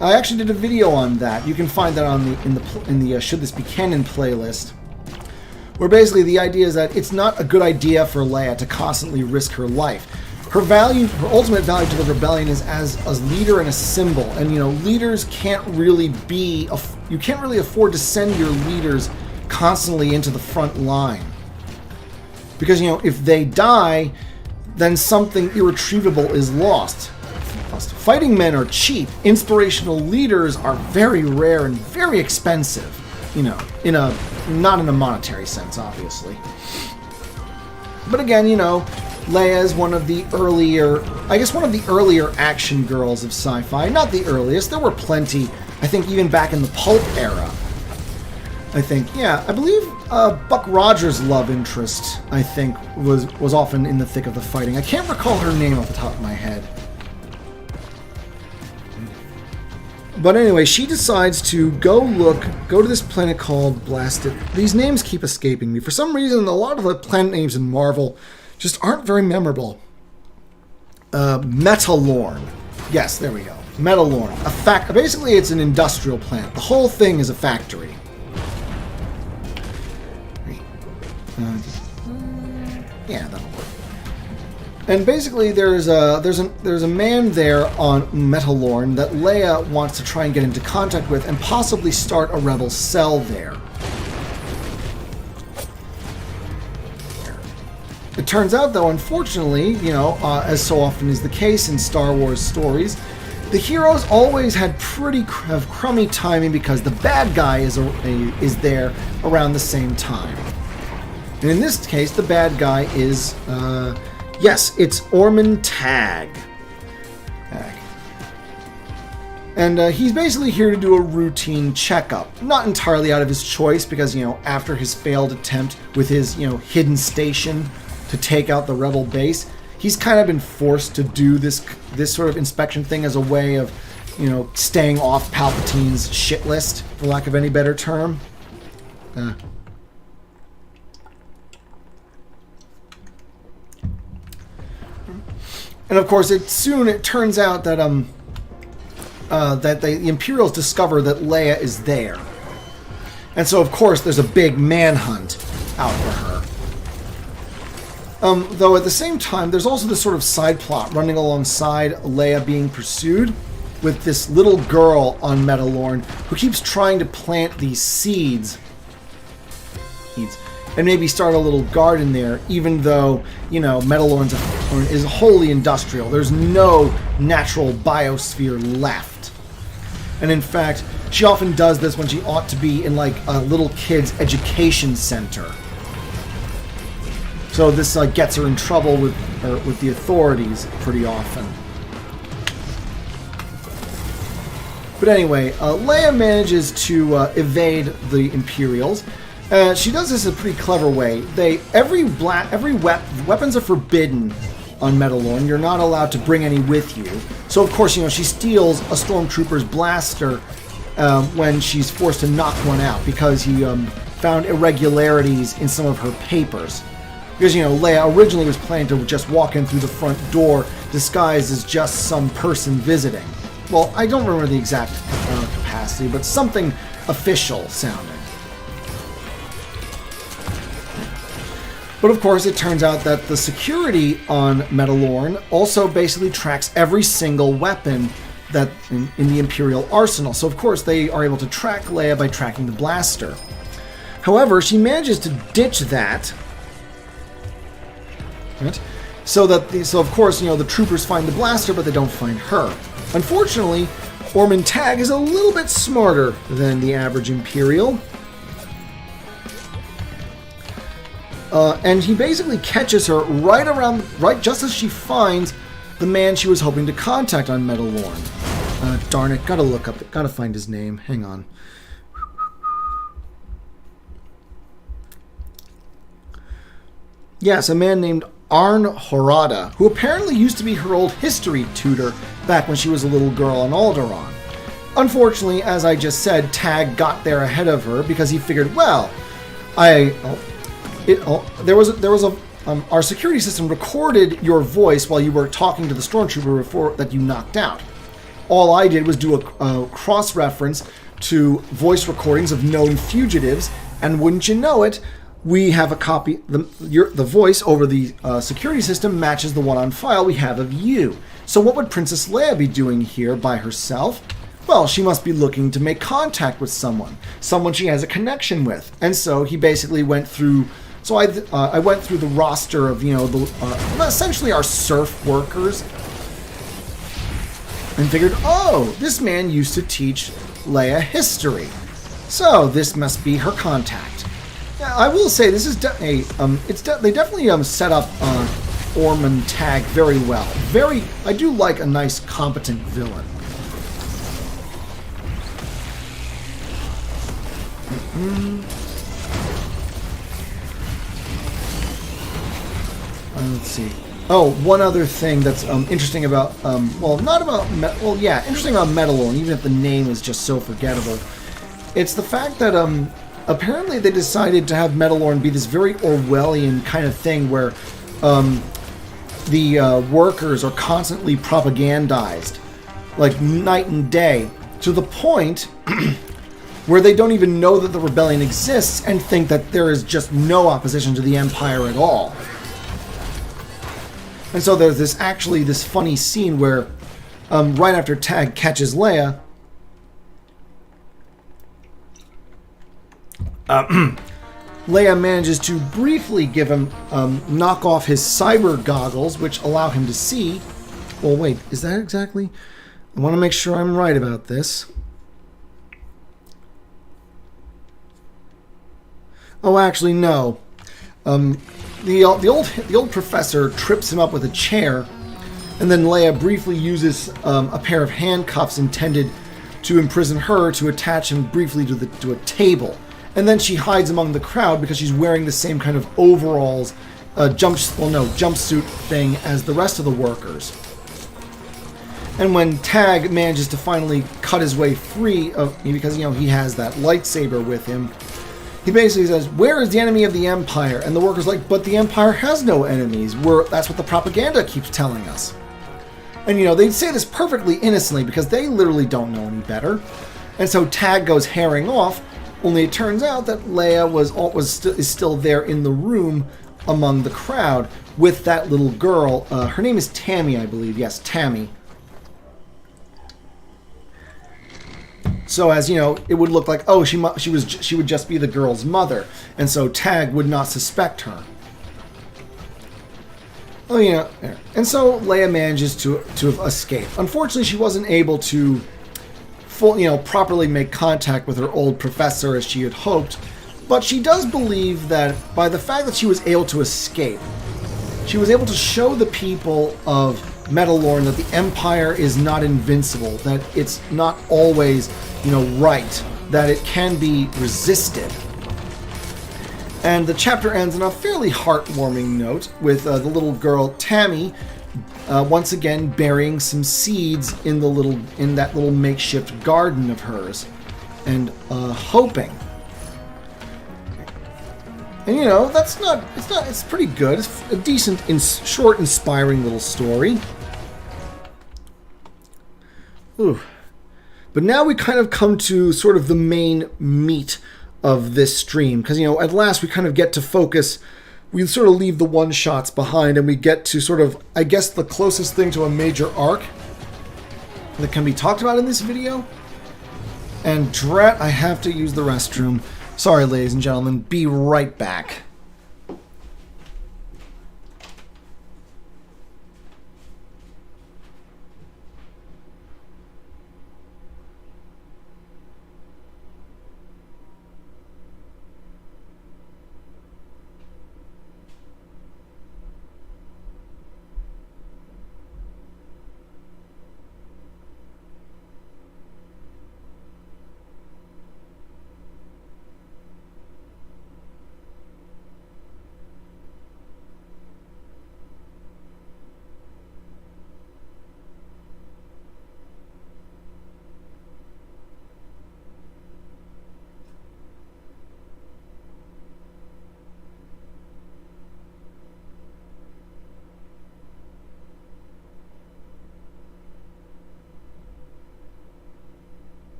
I actually did a video on that. You can find that on in the Should This Be Canon playlist, where basically the idea is that it's not a good idea for Leia to constantly risk her life. Her ultimate value to the rebellion is as a leader and a symbol, and you know, leaders can't really you can't really afford to send your leaders constantly into the front line, because you know, if they die, then something irretrievable is lost. Fighting men are cheap. Inspirational leaders are very rare and very expensive, you know, not in a monetary sense, obviously. But again, you know, Leia is one of the earlier action girls of sci-fi. Not the earliest. There were plenty, I think, even back in the pulp era. I think, yeah, I believe Buck Rogers' love interest, I think, was often in the thick of the fighting. I can't recall her name off the top of my head. But anyway, she decides to go to this planet called Blasted. These names keep escaping me. For some reason, a lot of the planet names in Marvel just aren't very memorable. Metalorn. Yes, there we go. Metalorn. Basically, it's an industrial plant. The whole thing is a factory. Yeah, that'll work. And basically, there's a man there on Metalorn that Leia wants to try and get into contact with, and possibly start a rebel cell there. It turns out, though, unfortunately, you know, as so often is the case in Star Wars stories, the heroes always have crummy timing because the bad guy is there around the same time. And in this case, the bad guy is, yes, it's Ormond Tagge. And he's basically here to do a routine checkup. Not entirely out of his choice, because, you know, after his failed attempt with his, you know, hidden station to take out the rebel base, he's kind of been forced to do this sort of inspection thing as a way of, you know, staying off Palpatine's shit list, for lack of any better term. And of course, it turns out that that the Imperials discover that Leia is there, and so of course there's a big manhunt out for her. Though at the same time, there's also this sort of side plot running alongside Leia being pursued, with this little girl on Metalorn who keeps trying to plant these seeds. And maybe start a little garden there, even though, you know, Metalorn is wholly industrial. There's no natural biosphere left. And in fact, she often does this when she ought to be in, like, a little kid's education center. So this gets her in trouble with the authorities pretty often. But anyway, Leia manages to evade the Imperials. She does this in a pretty clever way. Weapons are forbidden on Metalorn. You're not allowed to bring any with you. So of course, you know, she steals a stormtrooper's blaster when she's forced to knock one out because he found irregularities in some of her papers. Because, you know, Leia originally was planning to just walk in through the front door disguised as just some person visiting. well, I don't remember the exact capacity, but something official sounding. But of course, it turns out that the security on Metalorn also basically tracks every single weapon that in the Imperial arsenal. So of course, they are able to track Leia by tracking the blaster. However, she manages to ditch that. Right? So of course, the troopers find the blaster, but they don't find her. Unfortunately, Ormond Tagge is a little bit smarter than the average Imperial. And he basically catches her right just as she finds the man she was hoping to contact on Metalorn. Darn it, gotta find his name. Hang on. Yes, a man named Arn Horada, who apparently used to be her old history tutor back when she was a little girl on Alderaan. Unfortunately, as I just said, Tagge got there ahead of her because he figured, well, our security system recorded your voice while you were talking to the stormtrooper before that you knocked out. All I did was do a cross-reference to voice recordings of known fugitives, and wouldn't you know it, we have a copy. The voice over the security system matches the one on file we have of you. So what would Princess Leia be doing here by herself? Well, she must be looking to make contact with someone she has a connection with. And so he basically went through. So I went through the roster of essentially our serf workers, and figured, oh, this man used to teach Leia history, so this must be her contact. Now, I will say this is they definitely set up Ormond Tagge very well. I do like a nice, competent villain. Let's see. Oh, one other thing that's interesting about, interesting about Metalorn, even if the name is just so forgettable. It's the fact that apparently they decided to have Metalorn be this very Orwellian kind of thing where the workers are constantly propagandized, like night and day, to the point where they don't even know that the rebellion exists and think that there is just no opposition to the Empire at all. And so there's this funny scene where right after Tagge catches Leia, Leia manages to briefly give him knock off his cyber goggles, which allow him to see. Well, wait, is that exactly? I want to make sure I'm right about this. Oh, actually, no. The old professor trips him up with a chair, and then Leia briefly uses a pair of handcuffs intended to imprison her to attach him briefly to a table, and then she hides among the crowd because she's wearing the same kind of overalls, jumpsuit thing as the rest of the workers. And when Tagge manages to finally cut his way free because he has that lightsaber with him, he basically says, "Where is the enemy of the Empire?" And the worker's like, "But the Empire has no enemies. That's what the propaganda keeps telling us." And they say this perfectly innocently because they literally don't know any better. And so Tagge goes herring off. Only it turns out that Leia is still there in the room among the crowd with that little girl. Her name is Tammy, I believe. Yes, Tammy. So as it would look like, oh, she would just be the girl's mother, and so Tagge would not suspect her. Oh yeah, and so Leia manages to escape. Unfortunately, she wasn't able to properly make contact with her old professor as she had hoped, but she does believe that by the fact that she was able to escape, she was able to show the people of Metalorn that the Empire is not invincible, that it's not always, right, that it can be resisted. And the chapter ends on a fairly heartwarming note with the little girl Tammy once again burying some seeds in that little makeshift garden of hers, and hoping. And it's pretty good. It's a decent, short, inspiring little story. Ooh. But now we kind of come to sort of the main meat of this stream. Because, at last we kind of get to focus. We sort of leave the one-shots behind and we get to sort of, I guess, the closest thing to a major arc that can be talked about in this video. And drat, I have to use the restroom. Sorry, ladies and gentlemen. Be right back.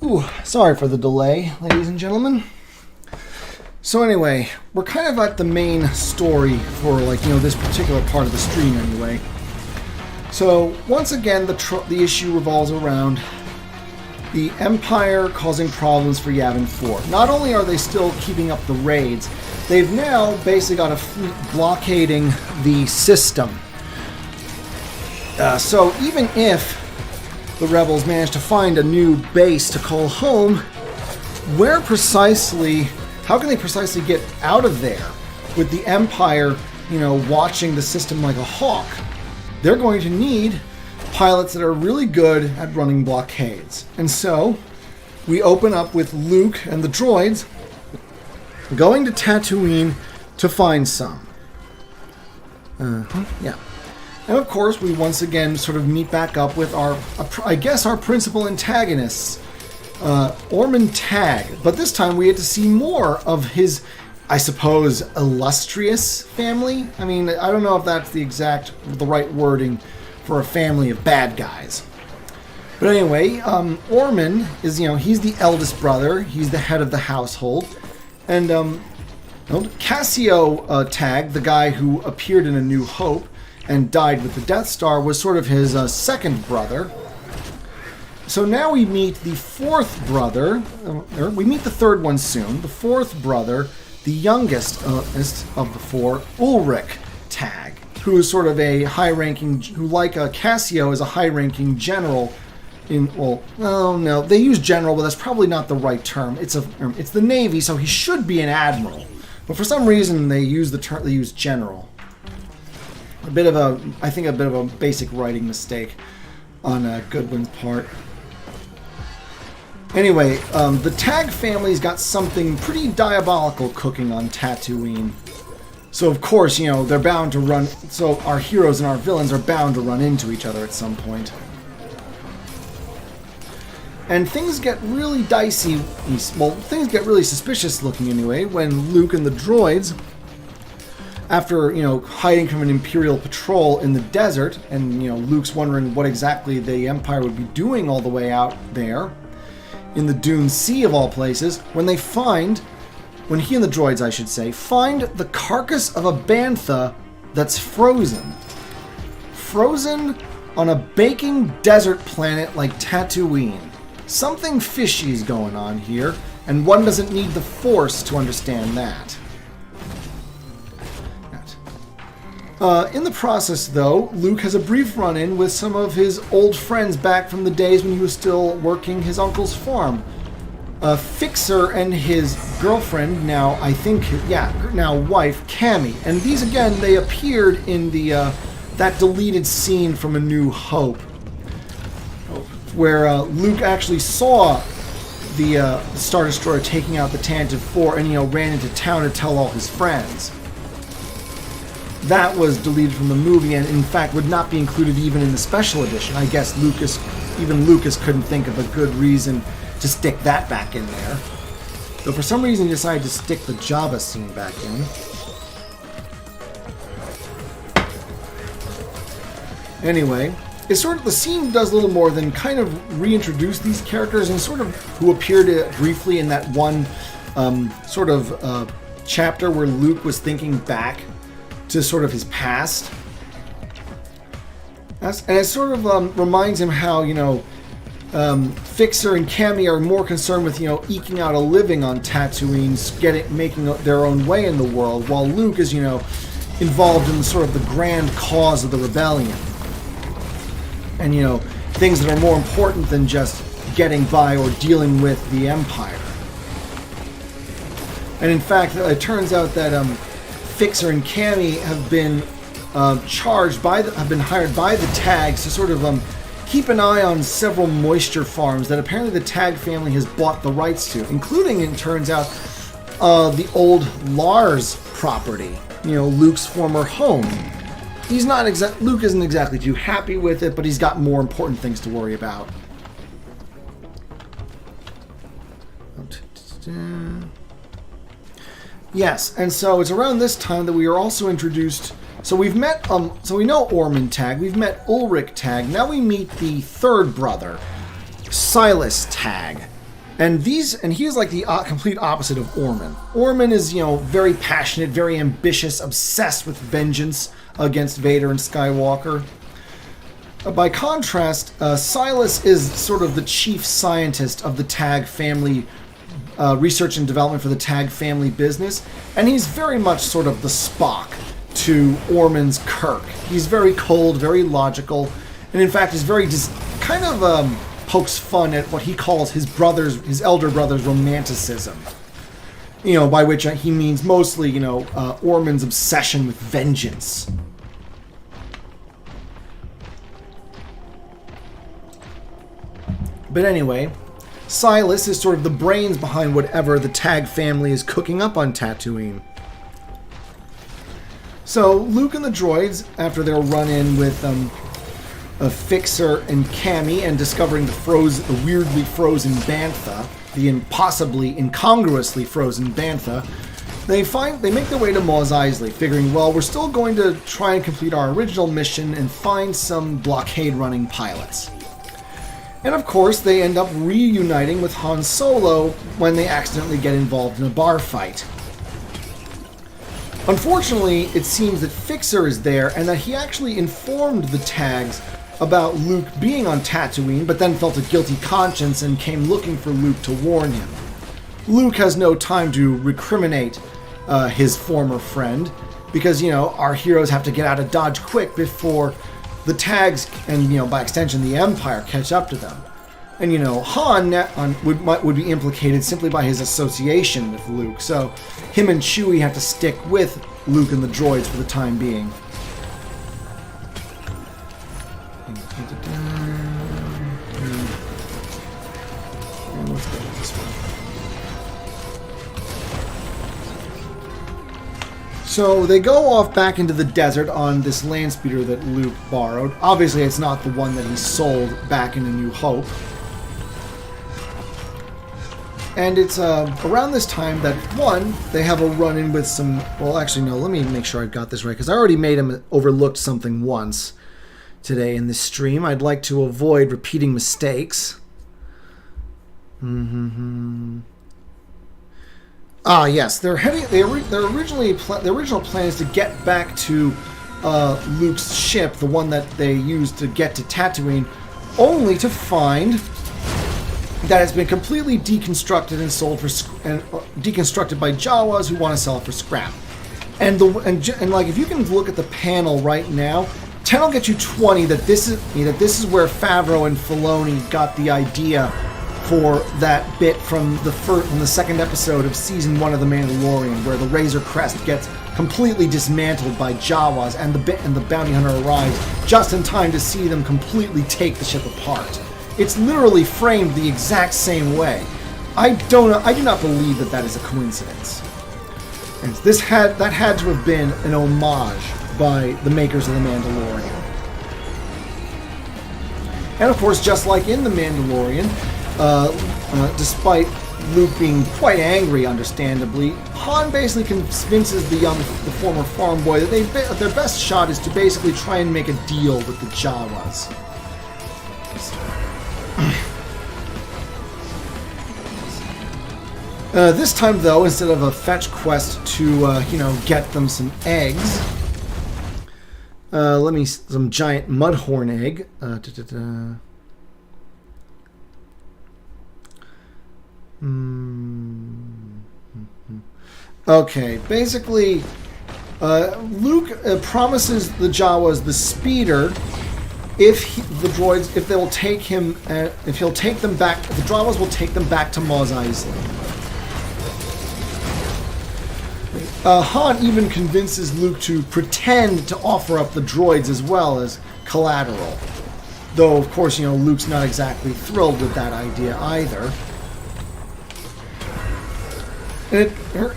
Ooh, sorry for the delay, ladies and gentlemen. So anyway, we're kind of at the main story for, this particular part of the stream anyway. So, once again, the issue revolves around the Empire causing problems for Yavin 4. Not only are they still keeping up the raids, they've now basically got a fleet blockading the system. So even if the rebels manage to find a new base to call home, how can they precisely get out of there with the Empire, watching the system like a hawk? They're going to need pilots that are really good at running blockades. And so, we open up with Luke and the droids going to Tatooine to find some. Yeah. And of course, we once again sort of meet back up with our principal antagonists, Orman Tagge. But this time we get to see more of his, I suppose, illustrious family. I mean, I don't know if that's the right wording for a family of bad guys. But anyway, Orman is, he's the eldest brother. He's the head of the household. And Cassio Tagge, the guy who appeared in A New Hope and died with the Death Star, was sort of his second brother. So now we meet the fourth brother, or we meet the third one soon, the fourth brother, the youngest of the four, Ulrich Tagge, who is sort of a high-ranking, who like Cassio is a high-ranking general well, oh no, they use general, but that's probably not the right term. It's the Navy, so he should be an admiral. But for some reason, they use general. I think a bit of a basic writing mistake on Goodwin's part. Anyway, the Tagge family's got something pretty diabolical cooking on Tatooine. So of course, they're bound to run. So our heroes and our villains are bound to run into each other at some point. And things get really dicey. Well, things get really suspicious looking anyway when Luke and the droids, after hiding from an Imperial patrol in the desert, and Luke's wondering what exactly the Empire would be doing all the way out there in the Dune Sea of all places, when he and the droids, I should say, find the carcass of a bantha that's frozen. Frozen on a baking desert planet like Tatooine. Something fishy's going on here, and one doesn't need the Force to understand that. In the process, though, Luke has a brief run-in with some of his old friends back from the days when he was still working his uncle's farm. Fixer and his girlfriend, now wife, Cammy. And these, again, they appeared in that deleted scene from A New Hope, where Luke actually saw the Star Destroyer taking out the Tantive 4 and, ran into town to tell all his friends. That was deleted from the movie and, in fact, would not be included even in the special edition. I guess Lucas couldn't think of a good reason to stick that back in there. Though for some reason he decided to stick the Jabba scene back in. Anyway, it's the scene does a little more than kind of reintroduce these characters and sort of who appeared briefly in that one chapter where Luke was thinking back to sort of his past. And it sort of reminds him how, Fixer and Cammy are more concerned with, eking out a living on Tatooine, making their own way in the world, while Luke is, involved in sort of the grand cause of the rebellion. And, things that are more important than just getting by or dealing with the Empire. And in fact, it turns out that Fixer and Cammy have been have been hired by the Tagges to sort of keep an eye on several moisture farms that apparently the Tagge family has bought the rights to, including, it turns out, the old Lars property, Luke's former home. Luke isn't exactly too happy with it, but he's got more important things to worry about. Yes, and so it's around this time that we are also introduced. So we've met, so we know Ormond Tagge, we've met Ulrich Tagge, now we meet the third brother, Silas Tagge. And he is like the complete opposite of Ormond. Ormond is, very passionate, very ambitious, obsessed with vengeance against Vader and Skywalker. By contrast, Silas is sort of the chief scientist of the Tagge family research and development for the Tagge family business, and he's very much sort of the Spock to Ormond's Kirk. He's very cold, very logical, and in fact is very kind of pokes fun at what he calls his elder brother's romanticism. By which he means mostly, Ormond's obsession with vengeance. But anyway, Silas is sort of the brains behind whatever the Tagge family is cooking up on Tatooine. So Luke and the droids, after their run-in with a Fixer and Cammy and discovering the weirdly frozen bantha, the impossibly incongruously frozen bantha, they make their way to Mos Eisley, figuring, well, we're still going to try and complete our original mission and find some blockade-running pilots. And of course, they end up reuniting with Han Solo when they accidentally get involved in a bar fight. Unfortunately, it seems that Fixer is there and that he actually informed the Tagges about Luke being on Tatooine, but then felt a guilty conscience and came looking for Luke to warn him. Luke has no time to recriminate his former friend, because, our heroes have to get out of Dodge quick before the Tagges, and by extension the Empire, catch up to them. And, you know, Han would be implicated simply by his association with Luke. So him and Chewie have to stick with Luke and the droids for the time being. And let's go with this one. So they go off back into the desert on this land speeder that Luke borrowed. Obviously, it's not the one that he sold back in A New Hope. And it's around this time that, one, they have a run-in with some... Well, actually, no, let me make sure I got this right, because I already made him overlooked something once today in this stream. I'd like to avoid repeating mistakes. Ah, yes, they're heading. The original plan is to get back to Luke's ship, the one that they used to get to Tatooine, only to find that it's been completely deconstructed and sold for deconstructed by Jawas who want to sell it for scrap. And like, if you can look at the panel right now, 10 will get you 20 that this is where Favreau and Filoni got the idea for that bit from the second episode of season 1 of The Mandalorian, where the Razor Crest gets completely dismantled by Jawas, and the bounty hunter arrives just in time to see them completely take the ship apart. It's literally framed the exact same way. I do not believe that is a coincidence. And that had to have been an homage by the makers of The Mandalorian. And of course, just like in The Mandalorian, despite Luke being quite angry, understandably, Han basically convinces the former farm boy that their best shot is to basically try and make a deal with the Jawas. This time, though, instead of a fetch quest to, get them some eggs, some giant mudhorn egg. Okay, basically, Luke promises the Jawas the speeder if they'll take him, if he'll take them back, if the Jawas will take them back to Mos Eisley. Han even convinces Luke to pretend to offer up the droids as well as collateral. Though, of course, Luke's not exactly thrilled with that idea either. And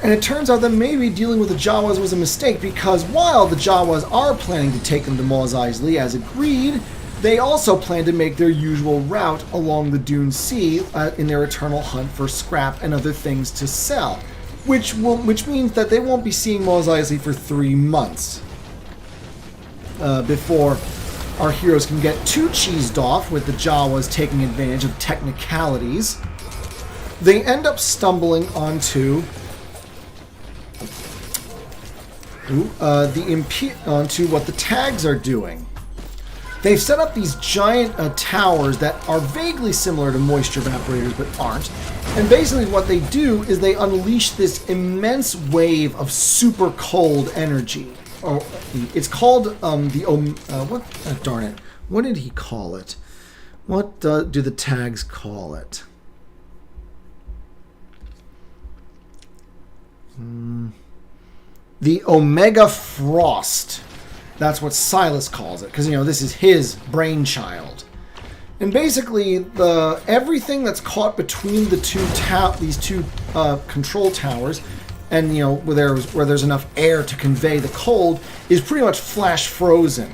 it turns out that maybe dealing with the Jawas was a mistake, because while the Jawas are planning to take them to Mos Eisley as agreed, they also plan to make their usual route along the Dune Sea in their eternal hunt for scrap and other things to sell. Which means that they won't be seeing Mos Eisley for 3 months before our heroes can get too cheesed off with the Jawas taking advantage of technicalities. They end up stumbling onto onto what the Tags are doing. They've set up these giant towers that are vaguely similar to moisture evaporators, but aren't. And basically what they do is they unleash this immense wave of super cold energy. Oh, it's called darn it. What did he call it? What do the Tags call it? The Omega Frost. That's what Silas calls it, because this is his brainchild. And basically, everything that's caught between the these two control towers, and where there's enough air to convey the cold, is pretty much flash frozen.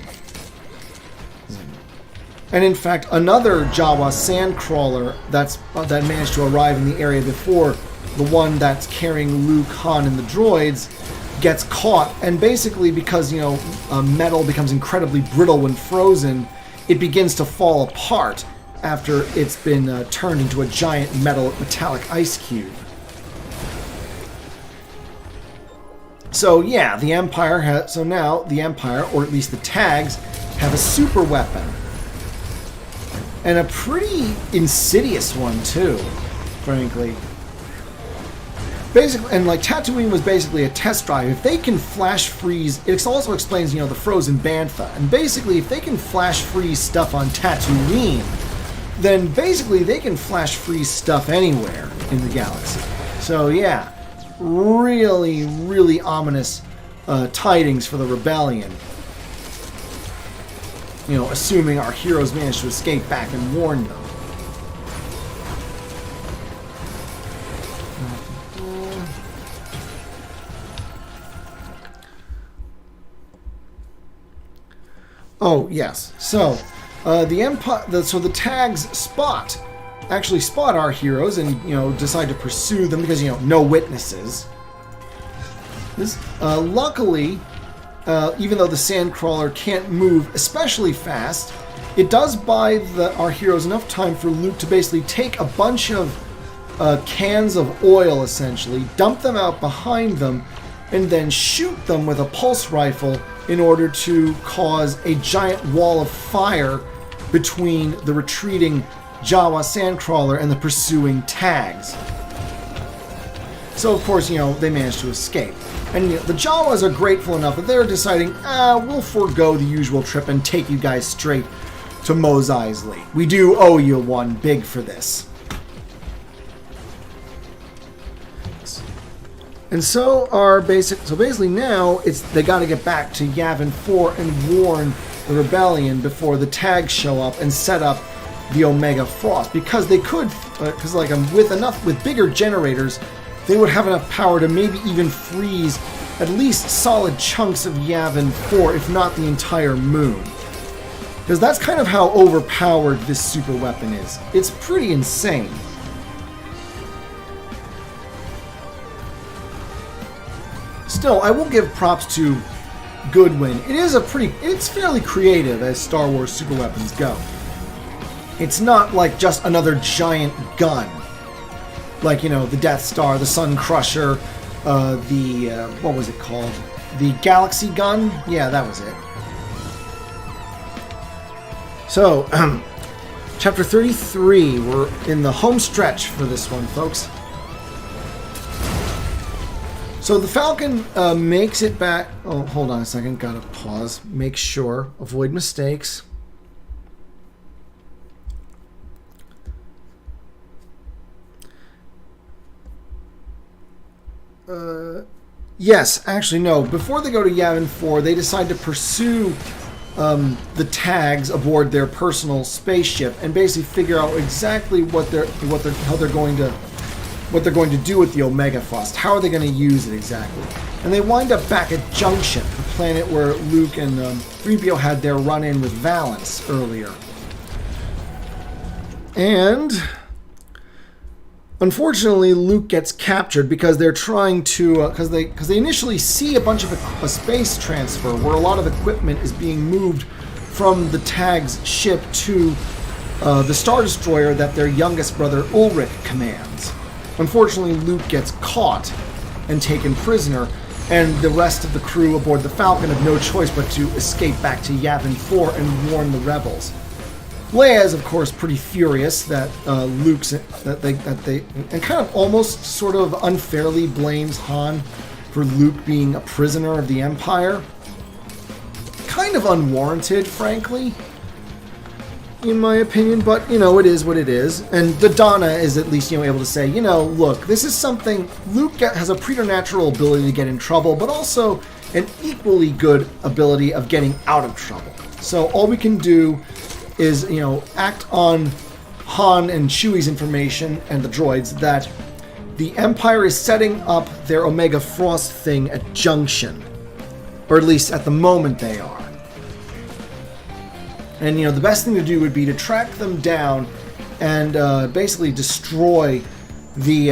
And in fact, another Jawa sandcrawler that managed to arrive in the area before the one that's carrying Luke, Han, and the droids gets caught, and basically because metal becomes incredibly brittle when frozen, it begins to fall apart after it's been turned into a giant metallic ice cube. So yeah, the Empire or at least the Tags, have a super weapon, and a pretty insidious one too, frankly. Basically, and like Tatooine was basically a test drive. If they can flash freeze, it also explains, the frozen bantha. And basically, if they can flash freeze stuff on Tatooine, then basically they can flash freeze stuff anywhere in the galaxy. So yeah, really, really ominous tidings for the rebellion. You know, assuming our heroes manage to escape back and warn them. Oh yes, so the Empire. So the Tagges actually spot our heroes and decide to pursue them because no witnesses. Luckily, even though the Sandcrawler can't move especially fast, it does buy our heroes enough time for Luke to basically take a bunch of cans of oil, essentially, dump them out behind them, and then shoot them with a pulse rifle in order to cause a giant wall of fire between the retreating Jawa Sandcrawler and the pursuing Tagges. So, of course, they managed to escape. And the Jawas are grateful enough that they're deciding, we'll forego the usual trip and take you guys straight to Mos Eisley. We do owe you one big for this. And so basically now they got to get back to Yavin 4 and warn the rebellion before the Tagges show up and set up the Omega Frost, because they could, with bigger generators, they would have enough power to maybe even freeze at least solid chunks of Yavin 4, if not the entire moon. Because that's kind of how overpowered this super weapon is. It's pretty insane. Still, I will give props to Goodwin. It's fairly creative as Star Wars super weapons go. It's not like just another giant gun. Like, the Death Star, the Sun Crusher, what was it called? The Galaxy Gun? Yeah, that was it. So, Chapter 33, we're in the home stretch for this one, folks. So the Falcon makes it back. Oh, hold on a second. Gotta pause. Make sure. Avoid mistakes. Yes, actually, no. Before they go to Yavin 4, they decide to pursue the Tagges aboard their personal spaceship and basically figure out exactly what they're going to do with the Omega Frost. How are they going to use it exactly? And they wind up back at Junction, the planet where Luke and 3PO had their run-in with Valance earlier. And unfortunately, Luke gets captured because they're trying to, because they initially see a bunch of a space transfer where a lot of equipment is being moved from the Tagges ship to the Star Destroyer that their youngest brother Ulrich commands. Unfortunately, Luke gets caught and taken prisoner, and the rest of the crew aboard the Falcon have no choice but to escape back to Yavin 4 and warn the rebels. Leia is, of course, pretty furious that they kind of almost sort of unfairly blames Han for Luke being a prisoner of the Empire. Kind of unwarranted, frankly, in my opinion, but, it is what it is. And Donna is at least, able to say, look, this is something, Luke has a preternatural ability to get in trouble, but also an equally good ability of getting out of trouble. So all we can do is, act on Han and Chewie's information and the droids that the Empire is setting up their Omega Frost thing at Junction. Or at least at the moment they are. And, the best thing to do would be to track them down and basically destroy the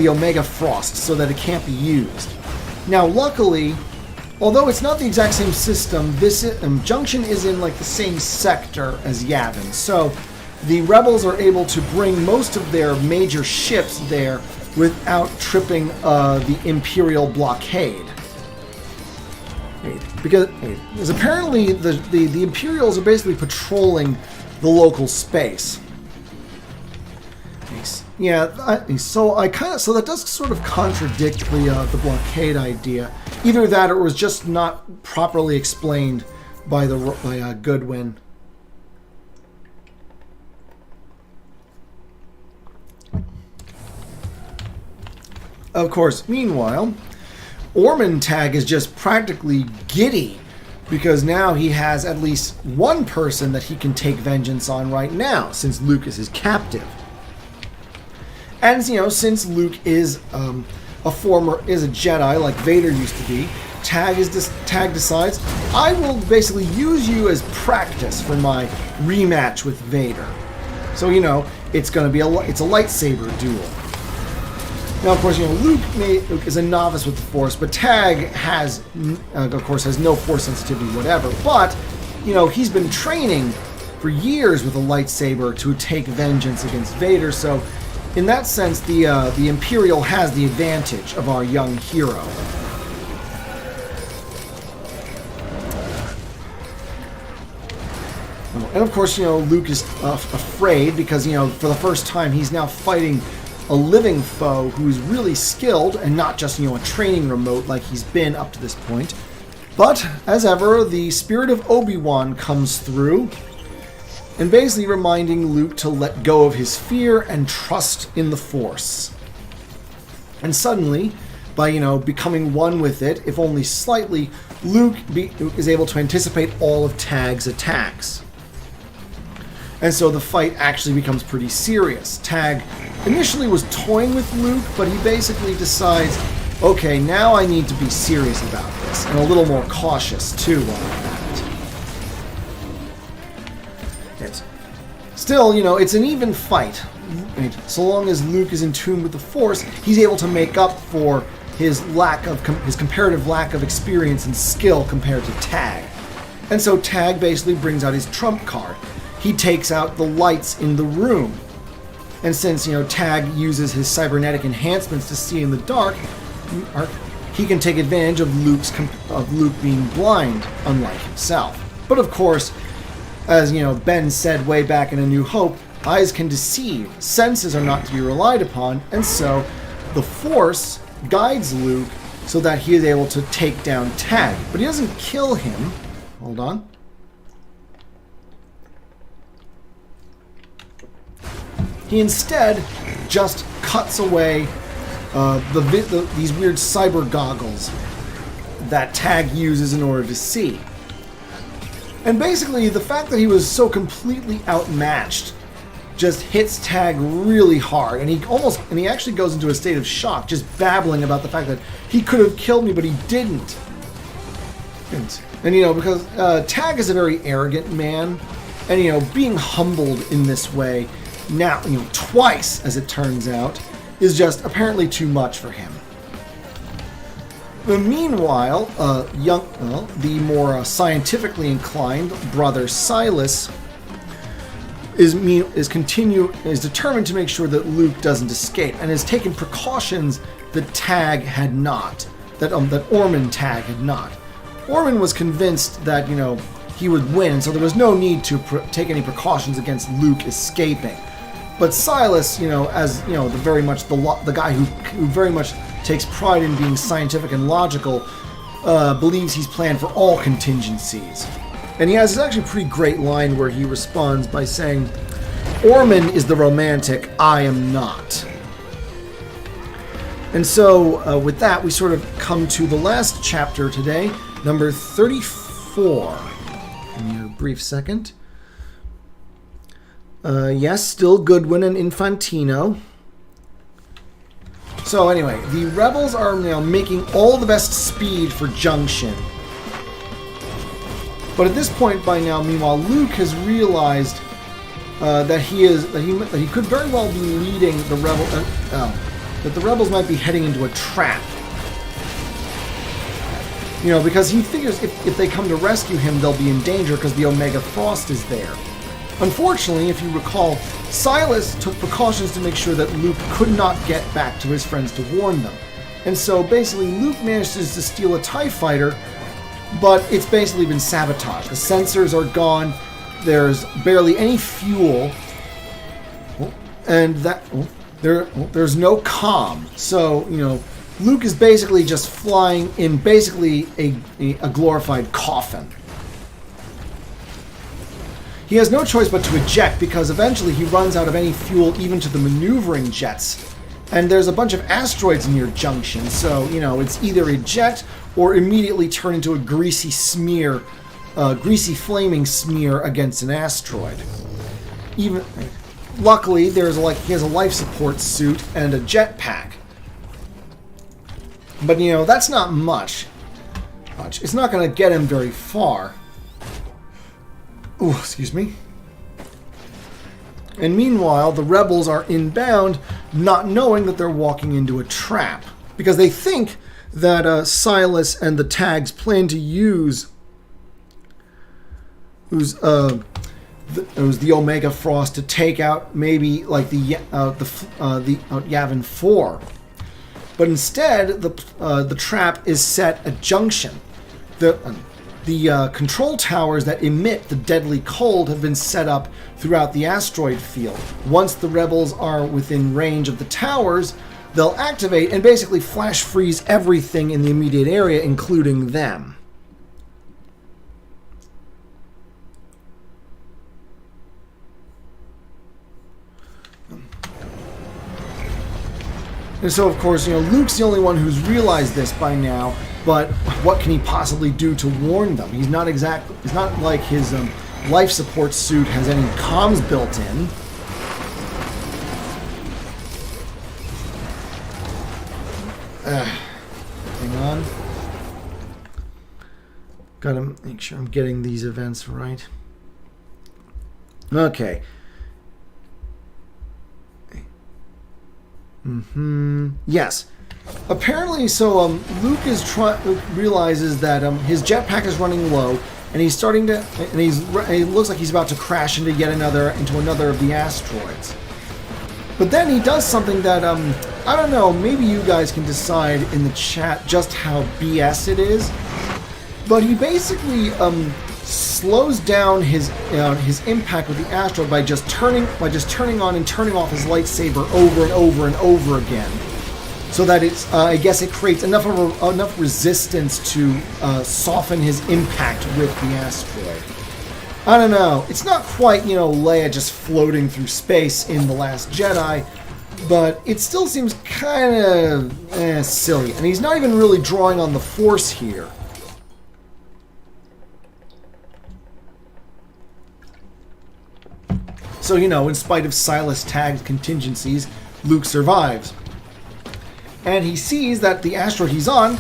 Omega Frost so that it can't be used. Now, luckily, although it's not the exact same system, this Junction is in the same sector as Yavin, so the rebels are able to bring most of their major ships there without tripping the Imperial blockade. Because apparently the Imperials are basically patrolling the local space. Yeah, so that does sort of contradict the blockade idea. Either that, or it was just not properly explained by Goodwin. Of course, meanwhile, Ormond Tagge is just practically giddy because now he has at least one person that he can take vengeance on right now, since Luke is his captive. And, you know, since Luke is a Jedi like Vader used to be, Tagge decides, I will basically use you as practice for my rematch with Vader. So, you know, it's going to be it's a lightsaber duel. Now, of course, you know, Luke is a novice with the Force, but Tagge has, of course, has no Force sensitivity, whatever. But, you know, he's been training for years with a lightsaber to take vengeance against Vader. So, in that sense, the Imperial has the advantage of our young hero. And of course, you know, Luke is afraid because, you know, for the first time, he's now fighting a living foe who's really skilled and not just, you know, a training remote like he's been up to this point. But, as ever, the spirit of Obi-Wan comes through and basically reminding Luke to let go of his fear and trust in the Force. And suddenly, by, you know, becoming one with it, if only slightly, Luke is able to anticipate all of Tagge's attacks. And so the fight actually becomes pretty serious. Tagge initially was toying with Luke, but he basically decides, okay, now I need to be serious about this, and a little more cautious too on that. Still, you know, it's an even fight. So long as Luke is in tune with the Force, he's able to make up for his his comparative lack of experience and skill compared to Tagge. And so Tagge basically brings out his trump card. He takes out the lights in the room. And since, you know, Tagge uses his cybernetic enhancements to see in the dark, he can take advantage of Luke being blind, unlike himself. But of course, as, you know, Ben said way back in A New Hope, eyes can deceive, senses are not to be relied upon, and so the Force guides Luke so that he is able to take down Tagge. But he doesn't kill him. Hold on. He instead just cuts away these weird cyber goggles that Tagge uses in order to see. And basically, the fact that he was so completely outmatched just hits Tagge really hard, and he actually goes into a state of shock, just babbling about the fact that he could have killed me, but he didn't. And you know, because Tagge is a very arrogant man, and, you know, being humbled in this way, now, you know, twice, as it turns out, is just apparently too much for him. But meanwhile, the more scientifically inclined brother Silas is determined to make sure that Luke doesn't escape, and has taken precautions that Tagge had not, that Ormond Tagge had not. Ormond was convinced that, you know, he would win, so there was no need to take any precautions against Luke escaping. But Silas, you know, as, you know, the guy who very much takes pride in being scientific and logical, believes he's planned for all contingencies. And he has this actually pretty great line where he responds by saying, "Ormond is the romantic, I am not." And so, with that, we sort of come to the last chapter today, number 34. Give me a brief second. Yes, still Goodwin and Infantino. So anyway, the rebels are now making all the best speed for Junction. But at this point by now, meanwhile, Luke has realized that he could very well be leading the rebel, that the rebels might be heading into a trap. You know, because he figures if they come to rescue him, they'll be in danger because the Omega Frost is there. Unfortunately, if you recall, Silas took precautions to make sure that Luke could not get back to his friends to warn them. And so basically Luke manages to steal a TIE fighter, but it's basically been sabotaged. The sensors are gone, there's barely any fuel, and there's no comm. So, you know, Luke is basically just flying in basically a glorified coffin. He has no choice but to eject because eventually he runs out of any fuel even to the maneuvering jets And there's a bunch of asteroids near junction, so, you know, it's either eject or immediately turn into a greasy smear, greasy flaming smear against an asteroid. Luckily, he has a life support suit and a jetpack. But, you know, that's not much. It's not going to get him very far. Ooh, excuse me. And meanwhile, the rebels are inbound, not knowing that they're walking into a trap. Because they think that Silas and the Tags plan to use the Omega Frost to take out maybe like the Yavin 4. But instead, the trap is set at junction. The control towers that emit the deadly cold have been set up throughout the asteroid field. Once the rebels are within range of the towers, they'll activate and basically flash freeze everything in the immediate area, including them. And so, of course, you know, Luke's the only one who's realized this by now, but what can he possibly do to warn them? It's not like his life support suit has any comms built in. Hang on. Gotta make sure I'm getting these events right. Okay. Yes. Apparently, so Luke realizes that his jetpack is running low, and he's starting to, and it looks like he's about to crash into another of the asteroids. But then he does something that I don't know. Maybe you guys can decide in the chat just how BS it is. But he basically slows down his impact with the asteroid by just turning on and turning off his lightsaber over and over and over again, so that it's I guess it creates enough resistance to soften his impact with the asteroid. I don't know. It's not quite, you know, Leia just floating through space in The Last Jedi, but it still seems kind of silly. And he's not even really drawing on the Force here. So, you know, in spite of Silas Tagge's contingencies, Luke survives. And he sees that the asteroid he's on,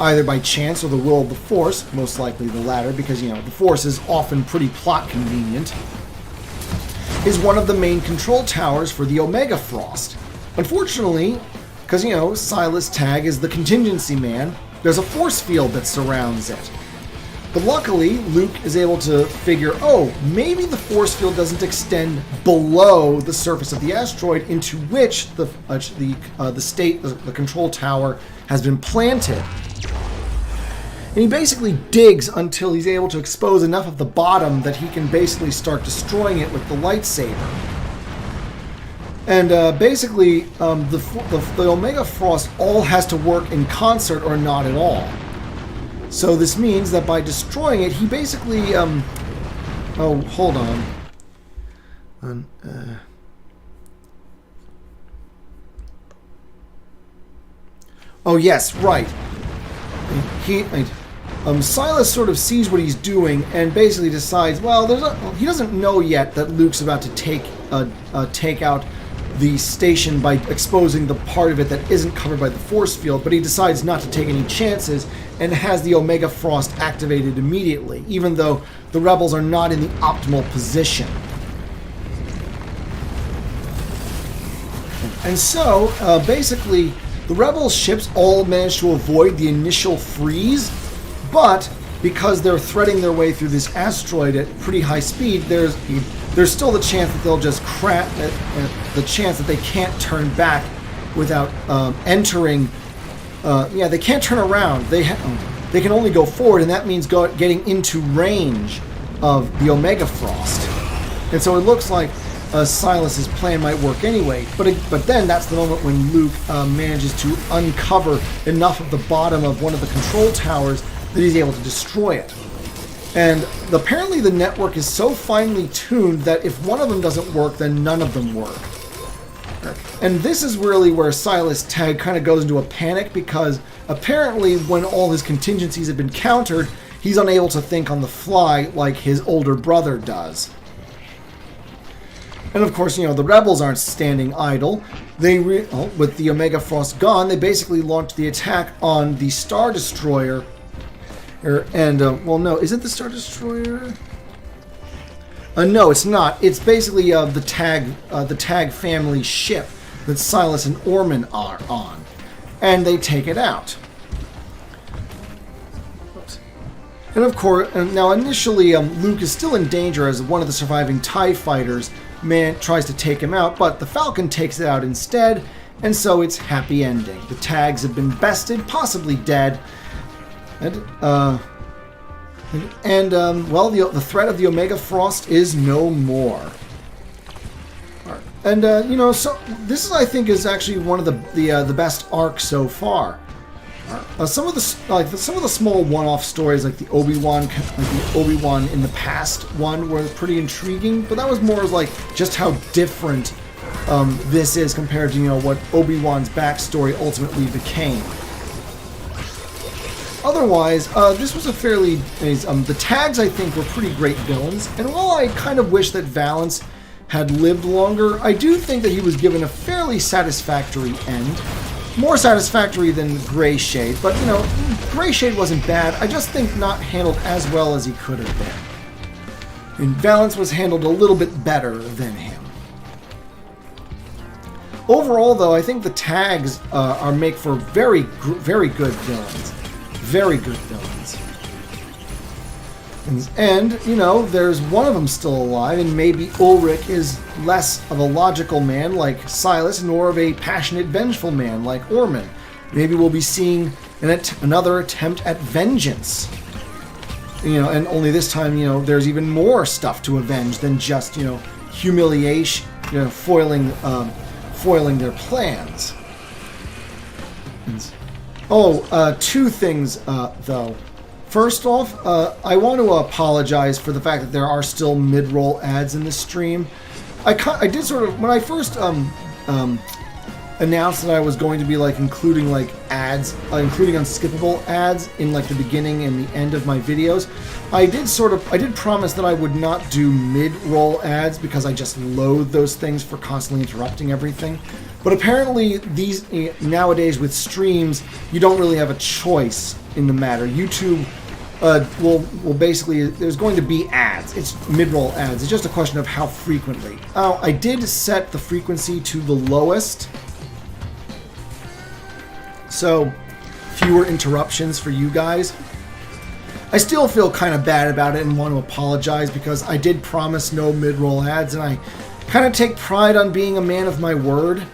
either by chance or the will of the Force, most likely the latter, because, you know, the Force is often pretty plot convenient, is one of the main control towers for the Omega Frost. Unfortunately, because, you know, Silas Tagge is the contingency man, there's a force field that surrounds it. But luckily, Luke is able to figure, oh, maybe the force field doesn't extend below the surface of the asteroid into which the control tower has been planted. And he basically digs until he's able to expose enough of the bottom that he can basically start destroying it with the lightsaber. And basically, the Omega Frost all has to work in concert or not at all. So this means that by destroying it, he basically, oh, hold on. Oh, yes, right. Silas sort of sees what he's doing and basically decides, well, he doesn't know yet that Luke's about to take out the station by exposing the part of it that isn't covered by the force field, but he decides not to take any chances and has the Omega Frost activated immediately, even though the rebels are not in the optimal position. And so, basically, the rebels' ships all manage to avoid the initial freeze, but because they're threading their way through this asteroid at pretty high speed, there's still the chance that they'll just crash, the chance that they can't turn back without entering. They can't turn around. They can only go forward, and that means getting into range of the Omega Frost. And so it looks like Silas's plan might work anyway. But then that's the moment when Luke manages to uncover enough of the bottom of one of the control towers that he's able to destroy it. And apparently the network is so finely tuned that if one of them doesn't work, then none of them work. And this is really where Silas Tagge kind of goes into a panic, because apparently when all his contingencies have been countered, he's unable to think on the fly like his older brother does. And of course, the rebels aren't standing idle. With the Omega Frost gone, they basically launched the attack on the Star Destroyer. No, isn't the Star Destroyer? No, it's not. It's basically the Tagge family ship that Silas and Orman are on, and they take it out. And of course, now initially, Luke is still in danger as one of the surviving TIE fighters tries to take him out, but the Falcon takes it out instead, and so it's happy ending. The Tagges have been bested, possibly dead, and the threat of the Omega Frost is no more. And so this is, I think, is actually one of the best arcs so far. Some of the small one-off stories, like the Obi-Wan in the past one, were pretty intriguing. But that was more like just how different this is compared to what Obi-Wan's backstory ultimately became. Otherwise, this was a fairly the Tagges, I think, were pretty great villains. And while I kind of wish that Valance had lived longer, I do think that he was given a fairly satisfactory end. More satisfactory than Gray Shade, but Gray Shade wasn't bad. I just think not handled as well as he could have been. And Valance was handled a little bit better than him. Overall, though, I think the Tagges make for very good villains. Very good villains. And, there's one of them still alive, and maybe Ulrich is less of a logical man like Silas, nor of a passionate, vengeful man like Orman. Maybe we'll be seeing another attempt at vengeance. And only this time, there's even more stuff to avenge than just, humiliation, foiling their plans. Two things, though. First off, I want to apologize for the fact that there are still mid-roll ads in this stream. I did sort of, when I first announced that I was going to be including ads, including unskippable ads in the beginning and the end of my videos, I did promise that I would not do mid-roll ads because I just loathe those things for constantly interrupting everything. But apparently these nowadays with streams, you don't really have a choice in the matter. YouTube will basically, there's going to be ads. It's mid-roll ads. It's just a question of how frequently. I did set the frequency to the lowest, so fewer interruptions for you guys. I still feel kind of bad about it and want to apologize because I did promise no mid-roll ads, and I kind of take pride on being a man of my word.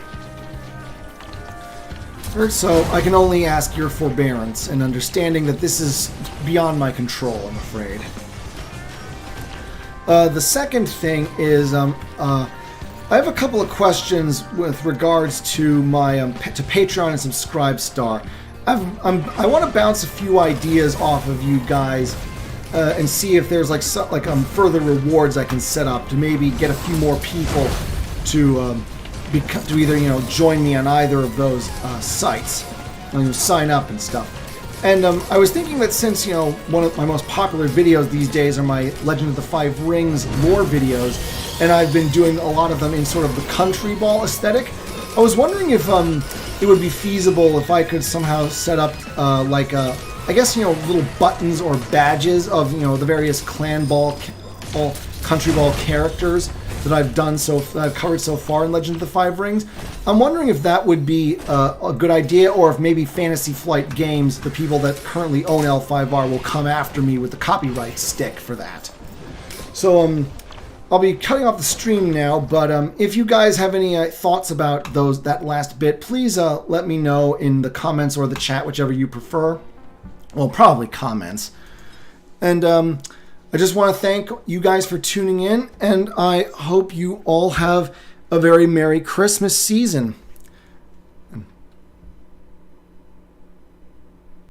So I can only ask your forbearance and understanding that this is beyond my control, I'm afraid. The second thing is I have a couple of questions with regards to my to Patreon and Subscribestar. I want to bounce a few ideas off of you guys and see if there's further rewards I can set up to maybe get a few more people to either join me on either of those sites, sign up and stuff. And I was thinking that since one of my most popular videos these days are my Legend of the Five Rings lore videos, and I've been doing a lot of them in sort of the country ball aesthetic, I was wondering if it would be feasible if I could somehow set up I guess little buttons or badges of the various clan ball, country ball characters that I've covered so far in Legend of the Five Rings. I'm wondering if that would be a good idea, or if maybe Fantasy Flight Games, the people that currently own L5R, will come after me with the copyright stick for that. So I'll be cutting off the stream now, but if you guys have any thoughts about that last bit, please let me know in the comments or the chat, whichever you prefer. Well, probably comments. And I just want to thank you guys for tuning in, and I hope you all have a very Merry Christmas season.